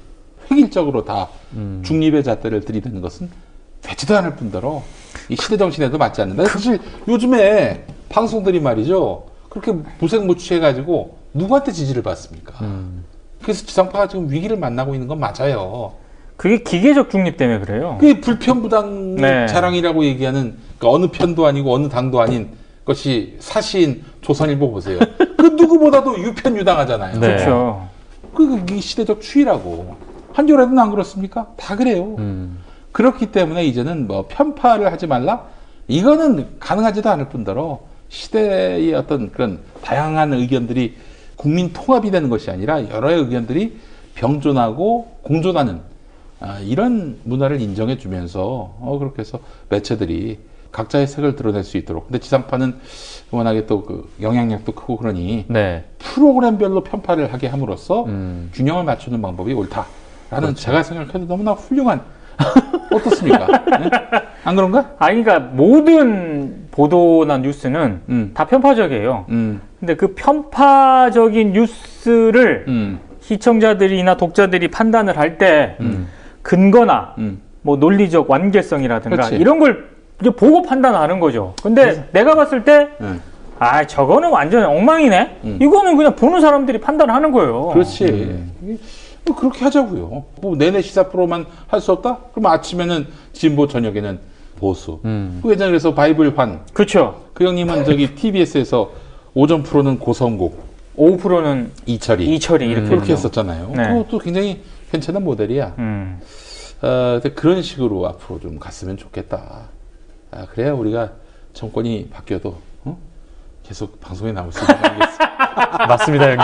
획일적으로 다 중립의 잣대를 들이대는 것은 되지도 않을 뿐더러 이 시대 정신에도 맞지 않는다. 사실 요즘에 방송들이 말이죠. 그렇게 무색무취해가지고 누구한테 지지를 받습니까? 그래서 지상파가 지금 위기를 만나고 있는 건 맞아요. 그게 기계적 중립 때문에 그래요. 그게 불편부당 자랑이라고 얘기하는 그러니까 어느 편도 아니고 어느 당도 아닌 것이 사시인 조선일보 보세요. 그 누구보다도 유편유당하잖아요. 그렇죠. 그게 시대적 추이라고. 한겨레는 안 그렇습니까? 다 그래요. 그렇기 때문에 이제는 뭐 편파를 하지 말라? 이거는 가능하지도 않을 뿐더러 시대의 어떤 그런 다양한 의견들이 국민 통합이 되는 것이 아니라 여러의 의견들이 병존하고 공존하는 이런 문화를 인정해 주면서 그렇게 해서 매체들이 각자의 색을 드러낼 수 있도록. 근데 지상파는 워낙에 또 그 영향력도 크고 그러니 프로그램별로 편파를 하게 함으로써 균형을 맞추는 방법이 옳다라는 제가 생각해도 너무나 훌륭한 어떻습니까? 네? 안 그런가? 그러니까 모든 보도나 뉴스는 다 편파적이에요. 근데 그 편파적인 뉴스를 시청자들이나 독자들이 판단을 할 때 근거나 뭐 논리적 완결성이라든가 그렇지. 이런 걸 이제 보고 판단하는 거죠. 근데 내가 봤을 때 저거는 완전 엉망이네? 이거는 그냥 보는 사람들이 판단하는 거예요. 그렇지. 그렇게 하자고요. 뭐 내내 시사 프로만 할 수 없다? 그럼 아침에는 진보, 저녁에는 보수. 그 예전에 그래서 바이블환. 그렇죠. 그 형님은 TBS에서 오전 프로는 고성국, 오후 프로는 이철이 이렇게 그렇게 했었잖아요. 그것도 굉장히 괜찮은 모델이야. 그런 식으로 앞으로 좀 갔으면 좋겠다. 그래야 우리가 정권이 바뀌어도 계속 방송에 나올 수 있는 거 아니겠어요? 맞습니다, 형님.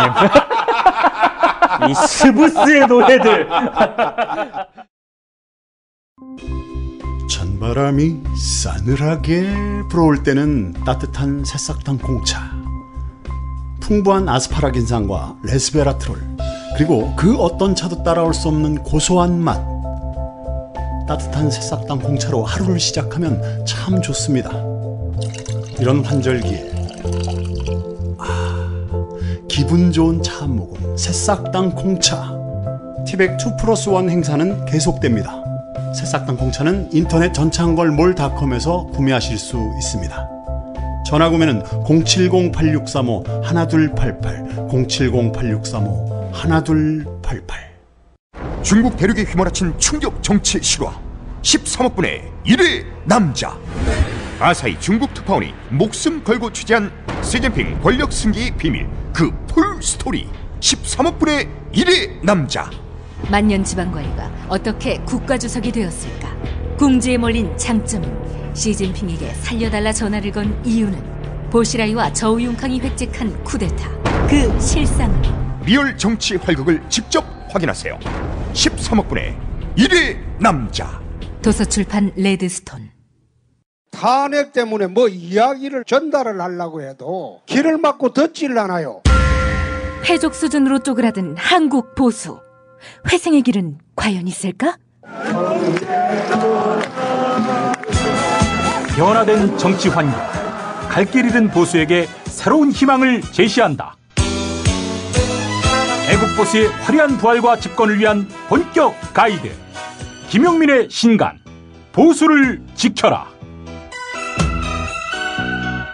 이 스브스의 노래들. 찬바람이 싸늘하게 불어올 때는 따뜻한 새싹당 공차, 풍부한 아스파라긴산과 레스베라트롤, 그리고 그 어떤 차도 따라올 수 없는 고소한 맛. 따뜻한 새싹당 공차로 하루를 시작하면 참 좋습니다. 이런 환절기에 기분 좋은 차 한 모금 새싹당 공차. 티백 2+1 행사는 계속됩니다. 새싹당 공차는 인터넷 전창걸몰닷컴에서 구매하실 수 있습니다. 전화 구매는 070-8635-1288, 070-8635-1288. 중국 대륙에 휘몰아친 충격 정치 실화 13억분의 1의 남자. 아사히 중국 특파원이 목숨 걸고 취재한 시진핑 권력 승기의 비밀, 그 풀스토리 13억분의 1의 남자. 만년지방관리가 어떻게 국가주석이 되었을까? 궁지에 몰린 장점은 시진핑에게 살려달라 전화를 건 이유는 보시라이와 저우융캉이 획책한 쿠데타, 그 실상은. 리얼 정치 활극을 직접 확인하세요. 13억분의 1의 남자. 도서출판 레드스톤. 탄핵 때문에 뭐 이야기를 전달을 하려고 해도 길을 막고 듣지를 않아요. 패족 수준으로 쪼그라든 한국 보수. 회생의 길은 과연 있을까? 변화된 정치 환경, 갈 길 잃은 보수에게 새로운 희망을 제시한다. 애국 보수의 화려한 부활과 집권을 위한 본격 가이드, 김용민의 신간, 보수를 지켜라.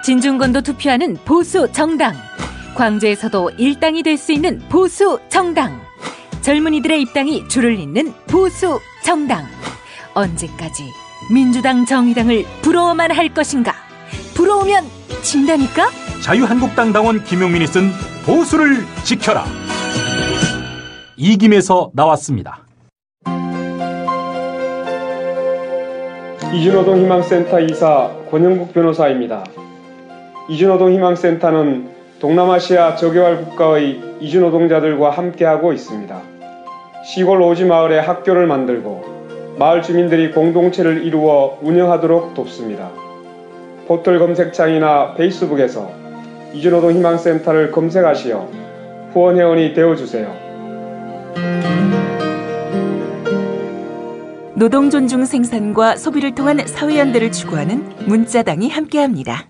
진중권도 투표하는 보수 정당, 광주에서도 일당이 될 수 있는 보수 정당, 젊은이들의 입당이 줄을 잇는 보수 정당. 언제까지 민주당 정의당을 부러워만 할 것인가? 부러우면 진다니까? 자유한국당 당원 김용민이 쓴 보수를 지켜라. 이김에서 나왔습니다. 이주노동 희망센터 이사 권영국 변호사입니다. 이주노동 희망센터는 동남아시아 저개발 국가의 이주노동자들과 함께하고 있습니다. 시골 오지 마을에 학교를 만들고 마을 주민들이 공동체를 이루어 운영하도록 돕습니다. 포털 검색창이나 페이스북에서 이주노동 희망센터를 검색하시어 후원회원이 되어주세요. 노동 존중 생산과 소비를 통한 사회연대를 추구하는 문자당이 함께합니다.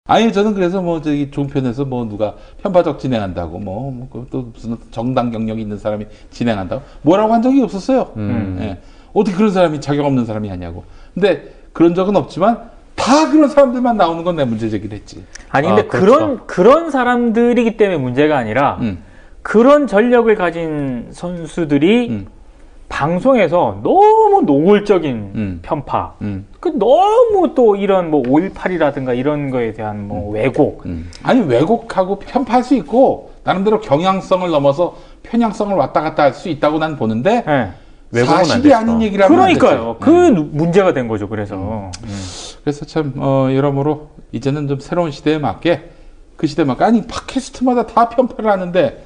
아니 저는 그래서 뭐 저기 종편에서 뭐 누가 편파적 진행한다고 또 무슨 정당 경력이 있는 사람이 진행한다고 뭐라고 한 적이 없었어요. 예. 어떻게 그런 사람이 자격 없는 사람이 하냐고. 근데 그런 적은 없지만 다 그런 사람들만 나오는 건 내 문제 제기를 했지. 아니 근데 그렇죠. 그런 사람들이기 때문에 문제가 아니라 그런 전력을 가진 선수들이 방송에서 너무 노골적인 편파, 너무 또 이런 뭐 5.18이라든가 이런 거에 대한 뭐 왜곡. 아니 왜곡하고 편파할 수 있고 나름대로 경향성을 넘어서 편향성을 왔다 갔다 할 수 있다고 난 보는데 사실이 아닌 얘기를 하면 그러니까요. 그 문제가 된 거죠. 그래서 그래서 참 여러모로 이제는 좀 새로운 시대에 맞게 그 시대에 맞게 아니 팟캐스트마다 다 편파를 하는데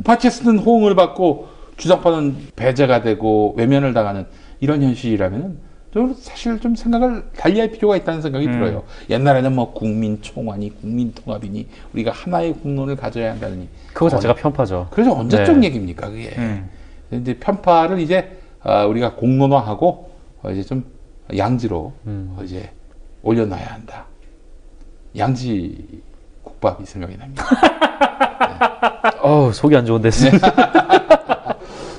팟캐스트는 호응을 받고 주장파는 배제가 되고 외면을 당하는 이런 현실이라면 좀 사실 좀 생각을 달리할 필요가 있다는 생각이 들어요. 옛날에는 뭐 국민총화니 국민통합이니 우리가 하나의 국론을 가져야 한다느니 그거 자체가 편파죠. 그래서 언제적 얘기입니까 그게. 이제 편파를 이제 우리가 공론화하고 이제 좀 양지로 이제 올려놔야 한다. 양지 국밥이 생각이 납니다. 네. 속이 안 좋은데.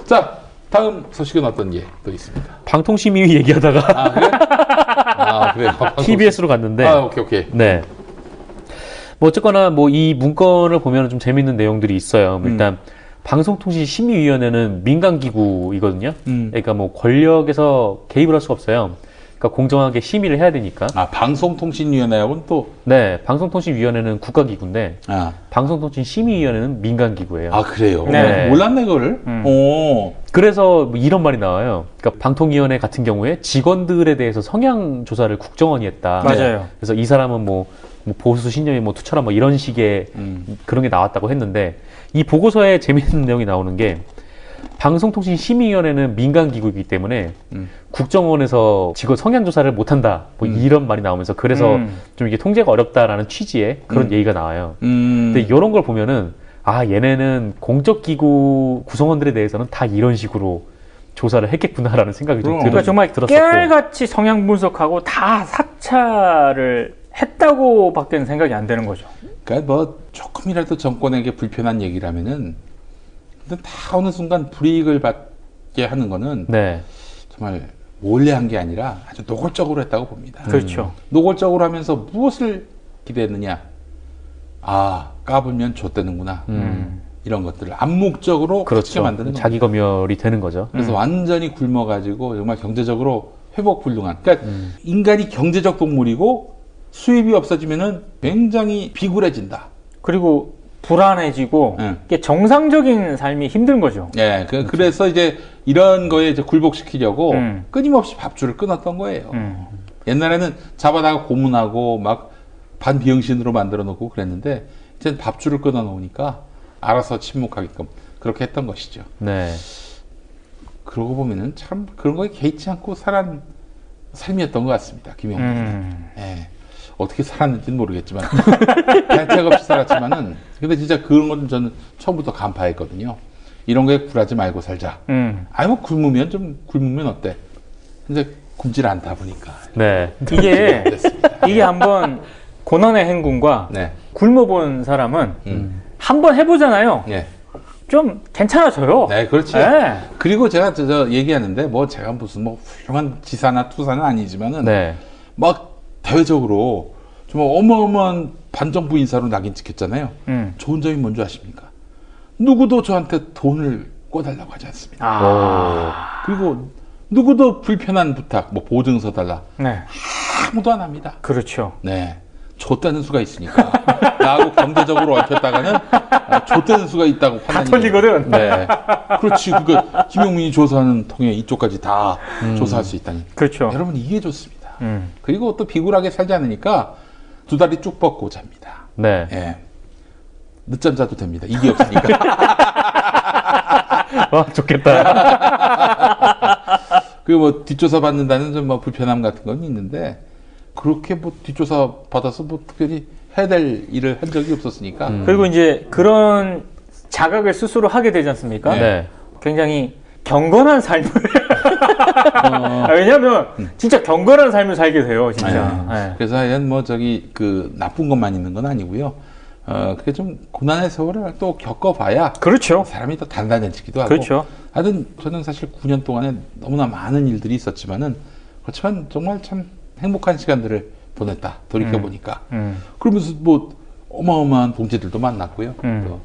자, 다음 소식은 어떤 게 또 있습니까? 방통심의 얘기하다가 그래요. TBS로 갔는데. 오케이. 네. 뭐 어쨌거나 뭐 이 문건을 보면 좀 재밌는 내용들이 있어요. 일단 방송통신심의위원회는 민간기구이거든요. 그러니까 뭐 권력에서 개입을 할 수가 없어요. 그러니까 공정하게 심의를 해야 되니까. 방송통신위원회하고는 또? 네, 방송통신위원회는 국가기구인데 방송통신심의위원회는 민간기구예요. 그래요? 네. 몰랐네 그걸. 그래서 뭐 이런 말이 나와요. 그러니까 방통위원회 같은 경우에 직원들에 대해서 성향 조사를 국정원이 했다. 맞아요. 그래서 이 사람은 뭐 보수 신념이 뭐 투철한 뭐 이런 식의 그런 게 나왔다고 했는데 이 보고서에 재미있는 내용이 나오는 게 방송통신심의위원회는 민간기구이기 때문에 국정원에서 직원 성향조사를 못한다 뭐 이런 말이 나오면서 그래서 좀 이게 통제가 어렵다라는 취지의 그런 얘기가 나와요. 근데 이런 걸 보면은 얘네는 공적기구 구성원들에 대해서는 다 이런 식으로 조사를 했겠구나라는 생각이 좀 그러니까 정말 들었었고 깨알같이 성향 분석하고 다 사찰을 했다고 밖에는 생각이 안 되는 거죠. 그러니까 뭐 조금이라도 정권에게 불편한 얘기라면은 근데 다 어느 순간 불이익을 받게 하는 거는 정말 몰래 한 게 아니라 아주 노골적으로 했다고 봅니다. 그렇죠. 노골적으로 하면서 무엇을 기대했느냐? 까불면 좆되는구나. 이런 것들을 암묵적으로 그렇게 만드는 자기 검열이 되는 거죠. 그래서 완전히 굶어가지고 정말 경제적으로 회복 불능한. 그러니까 인간이 경제적 동물이고 수입이 없어지면은 굉장히 비굴해진다. 그리고 불안해지고 이게 정상적인 삶이 힘든 거죠. 예, 그래서 이제 이런 거에 이제 굴복시키려고 끊임없이 밥줄을 끊었던 거예요. 옛날에는 잡아다가 고문하고 막 반비영신으로 만들어 놓고 그랬는데 이제 밥줄을 끊어 놓으니까 알아서 침묵하게끔 그렇게 했던 것이죠. 네. 그러고 보면은 참 그런 거에 개의치 않고 살아온 삶이었던 것 같습니다. 김영민은. 예. 어떻게 살았는지는 모르겠지만 대책 없이 살았지만은 근데 진짜 그런 건 저는 처음부터 간파했거든요. 이런 거에 굴하지 말고 살자. 뭐 굶으면 어때? 근데 굶질 않다 보니까. 네. 이게 한번 고난의 행군과 굶어본 사람은 한번 해보잖아요. 좀 괜찮아져요. 네, 그렇죠. 네. 그리고 제가 얘기하는데 제가 무슨 훌륭한 지사나 투사는 아니지만은 막 대외적으로 정말 어마어마한 반정부 인사로 낙인 찍혔잖아요. 좋은 점이 뭔지 아십니까? 누구도 저한테 돈을 꿔달라고 하지 않습니다. 그리고 누구도 불편한 부탁, 보증서 달라. 아무도 안 합니다. 그렇죠. 네. 줬다는 수가 있으니까. 나하고 경제적으로 얽혔다가는 줬다는 수가 있다고 다 털리거든. 네. 그렇지. 그러니까 김용민이 조사하는 통에 이쪽까지 다 조사할 수 있다니. 그렇죠. 여러분 이게 좋습니다. 그리고 또 비굴하게 살지 않으니까 두 다리 쭉 뻗고 잡니다. 네. 예. 늦잠 자도 됩니다. 이게 없으니까. 좋겠다. 그리고 뒷조사 받는다는 좀 불편함 같은 건 있는데 그렇게 뒷조사 받아서 특별히 해야 될 일을 한 적이 없었으니까. 그리고 이제 그런 자각을 스스로 하게 되지 않습니까? 굉장히 경건한 삶을 왜냐하면 진짜 경건한 삶을 살게 돼요, 진짜. 그래서 하여간 나쁜 것만 있는 건 아니고요. 그게 좀 고난의 세월을 또 겪어봐야 그렇죠. 사람이 더 단단해지기도 하고. 그렇죠. 하여튼 저는 사실 9년 동안에 너무나 많은 일들이 있었지만은 그렇지만 정말 참 행복한 시간들을 보냈다. 돌이켜 보니까. 그러면서 어마어마한 동지들도 만났고요. 또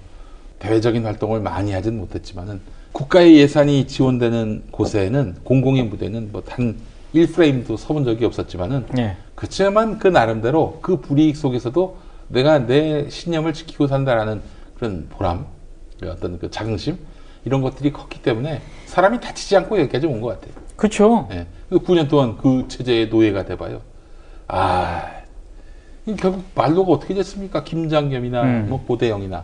대외적인 활동을 많이 하진 못했지만은 국가의 예산이 지원되는 곳에는 공공의 무대는 단 1프레임도 서본 적이 없었지만은 그렇지만 그 나름대로 그 불이익 속에서도 내가 내 신념을 지키고 산다라는 그런 보람, 어떤 그 자긍심 이런 것들이 컸기 때문에 사람이 다치지 않고 여기까지 온 것 같아요. 그렇죠. 9년 동안 그 체제의 노예가 돼봐요. 결국 말로가 어떻게 됐습니까? 김장겸이나 보대영이나.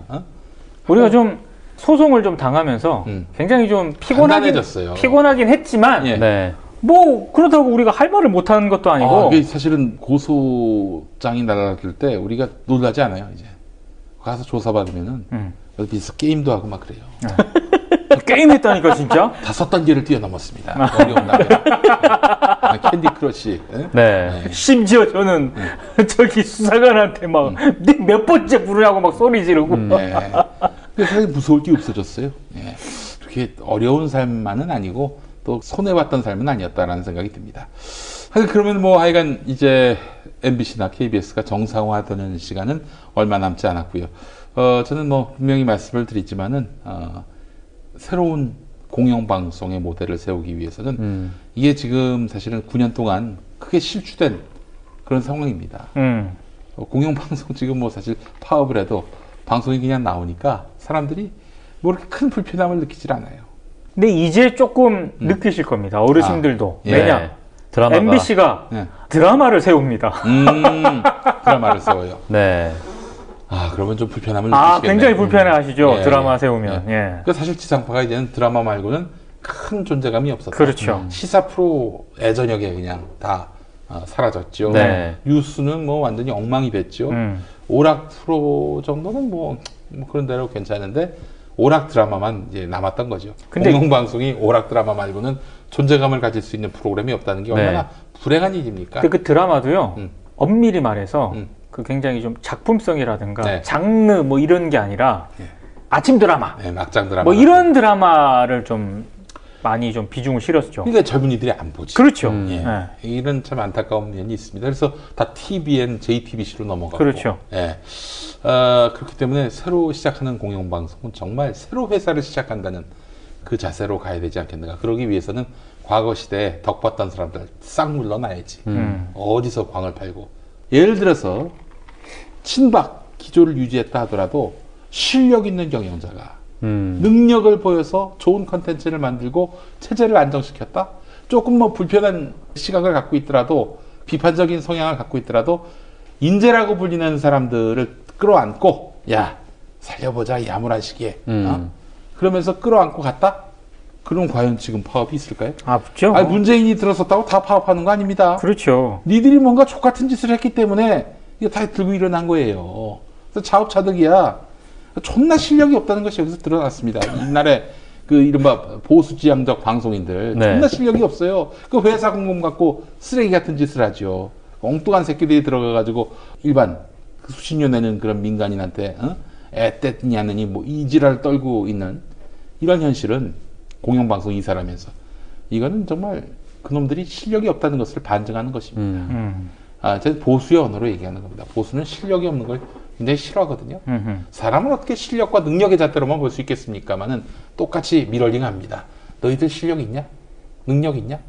우리가 좀 소송을 좀 당하면서 굉장히 좀 피곤하긴 했지만 그렇다고 우리가 할 말을 못하는 것도 아니고 사실은 고소장이 날아갈 때 우리가 놀라지 않아요. 이제 가서 조사받으면은 어디서 게임도 하고 막 그래요. 게임 했다니까 진짜? 5단계를 뛰어넘었습니다. 어려운 단계. 캔디 크러쉬. 심지어 저는 저기 수사관한테 막 몇 번째 부르냐고 막 소리 지르고. 사실 무서울 게 없어졌어요. 그렇게 어려운 삶만은 아니고 또 손해봤던 삶은 아니었다라는 생각이 듭니다. 그러면 하여간 이제 MBC나 KBS가 정상화되는 시간은 얼마 남지 않았고요. 저는 분명히 말씀을 드리지만은 새로운 공영방송의 모델을 세우기 위해서는 이게 지금 사실은 9년 동안 크게 실추된 그런 상황입니다. 공영방송 지금 뭐 사실 파업을 해도 방송이 그냥 나오니까 사람들이 뭐 그렇게 큰 불편함을 느끼질 않아요. 근데 이제 조금 느끼실 겁니다. 어르신들도. 왜냐? 드라마가. MBC가 드라마를 세웁니다. 드라마를 세워요. 네. 그러면 좀 불편함을 느끼시겠네요. 굉장히 불편해하시죠. 드라마 세우면. 그러니까 사실 지상파가 이제는 드라마 말고는 큰 존재감이 없었다. 그렇죠. 시사 프로 애저녁에 그냥 다 사라졌죠. 네. 뉴스는 뭐 완전히 엉망이 됐죠. 오락 프로 정도는 뭐 그런 대로 괜찮은데 오락 드라마만 이제 남았던 거죠. 근데 공영방송이 오락 드라마 말고는 존재감을 가질 수 있는 프로그램이 없다는 게 얼마나 불행한 일입니까? 그 드라마도요. 엄밀히 말해서 그 굉장히 좀 작품성이라든가 장르 뭐 이런 게 아니라 아침 드라마, 막장 드라마, 뭐 이런 드라마를 좀 많이 좀 비중을 실었죠. 그러니까 젊은이들이 안 보지. 그렇죠. 이런 참 안타까운 면이 있습니다. 그래서 다 TVN, JTBC로 넘어가고. 그렇죠. 그렇기 때문에 새로 시작하는 공영방송은 정말 새로 회사를 시작한다는 그 자세로 가야 되지 않겠는가. 그러기 위해서는 과거 시대에 덕봤던 사람들 싹 물러나야지. 어디서 광을 팔고. 예를 들어서 친박 기조를 유지했다 하더라도 실력 있는 경영자가 능력을 보여서 좋은 컨텐츠를 만들고 체제를 안정시켰다? 조금 뭐 불편한 시각을 갖고 있더라도 비판적인 성향을 갖고 있더라도 인재라고 불리는 사람들을 끌어안고 야 살려보자 이 암울한 시기에 그러면서 끌어안고 갔다? 그럼 과연 지금 파업이 있을까요? 없죠. 문재인이 들어섰다고 다 파업하는 거 아닙니다. 그렇죠. 니들이 뭔가 족같은 짓을 했기 때문에 이거 다 들고 일어난 거예요. 그래서 자업자득이야. 존나 실력이 없다는 것이 여기서 드러났습니다. 옛날에 그 이른바 보수지향적 방송인들 존나 실력이 없어요. 그 회사 공금 갖고 쓰레기 같은 짓을 하죠. 엉뚱한 새끼들이 들어가가지고 일반 수십 년 내는 그런 민간인한테 애떼냐느니 뭐 이지랄 떨고 있는 이런 현실은 공영방송 이사라면서 이거는 정말 그놈들이 실력이 없다는 것을 반증하는 것입니다. 저는 보수의 언어로 얘기하는 겁니다. 보수는 실력이 없는 걸 굉장히 싫어하거든요. 사람은 어떻게 실력과 능력의 잣대로만 볼 수 있겠습니까마는 똑같이 미러링합니다. 너희들 실력 있냐? 능력 있냐?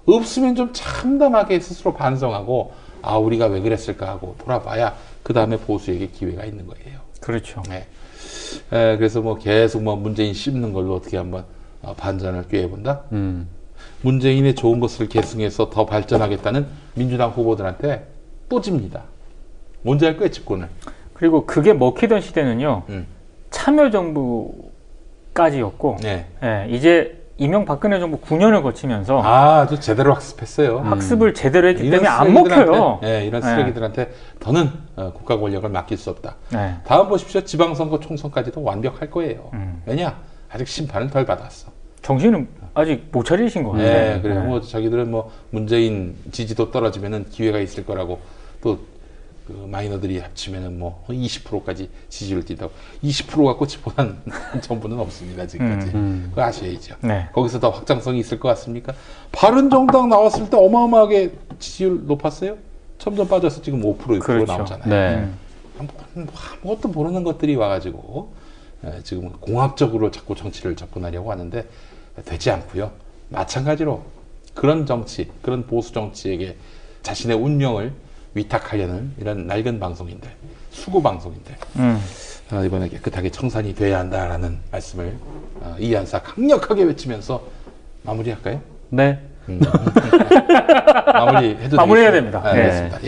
없으면 좀 참담하게 스스로 반성하고 우리가 왜 그랬을까 하고 돌아봐야 그 다음에 보수에게 기회가 있는 거예요. 그렇죠. 그래서 뭐 계속 뭐 문재인 씹는 걸로 어떻게 한번 반전을 꾀해본다? 문재인의 좋은 것을 계승해서 더 발전하겠다는 민주당 후보들한테 또 집니다. 뭔지 알 거예요, 집권을. 그리고 그게 먹히던 시대는요, 참여정부까지였고, 이제 이명박근혜 정부 9년을 거치면서 아주 제대로 학습했어요. 학습을 제대로 했기 때문에 안 먹혀요. 이런 쓰레기들한테 더는 국가 권력을 맡길 수 없다. 다음 보십시오. 지방선거 총선까지도 완벽할 거예요. 왜냐? 아직 심판을 덜 받았어. 정신은 아직 못 차리신 것 같아요. 그래요. 뭐 자기들은 뭐 문재인 지지도 떨어지면은 기회가 있을 거라고 또 그 마이너들이 합치면은 뭐 20%까지 지지를 띈다고 20% 갖고 집권한 정부는 없습니다 지금까지. 그거 아셔야죠. 거기서 더 확장성이 있을 것 같습니까? 바른정당 나왔을 때 어마어마하게 지지율 높았어요. 점점 빠져서 지금 5% 6% 나오잖아요. 아무것도 모르는 것들이 와가지고 지금 공학적으로 자꾸 정치를 접근하려고 하는데 되지 않고요. 마찬가지로 그런 정치, 그런 보수 정치에게 자신의 운명을 위탁하려는 이런 낡은 방송인들, 수구 방송인들 이번에 깨끗하게 청산이 돼야 한다라는 말씀을 이한사 강력하게 외치면서 마무리할까요? 네. 마무리해야 됩니다. 알겠습니다.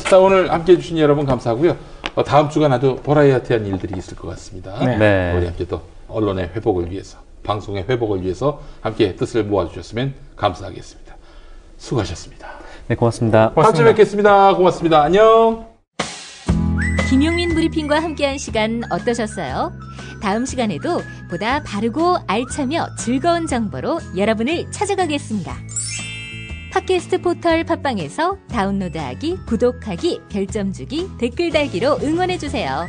자, 오늘 함께해 주신 여러분 감사하고요. 다음 주간 아주 버라이어티한 일들이 있을 것 같습니다. 우리 함께 또 언론의 회복을 위해서, 방송의 회복을 위해서 함께 뜻을 모아주셨으면 감사하겠습니다. 수고하셨습니다. 네, 고맙습니다. 다음 주에 뵙겠습니다. 고맙습니다. 안녕. 김용민 브리핑과 함께한 시간 어떠셨어요? 다음 시간에도 보다 바르고 알차며 즐거운 정보로 여러분을 찾아가겠습니다. 팟캐스트 포털 팟빵에서 다운로드하기, 구독하기, 별점 주기, 댓글 달기로 응원해주세요.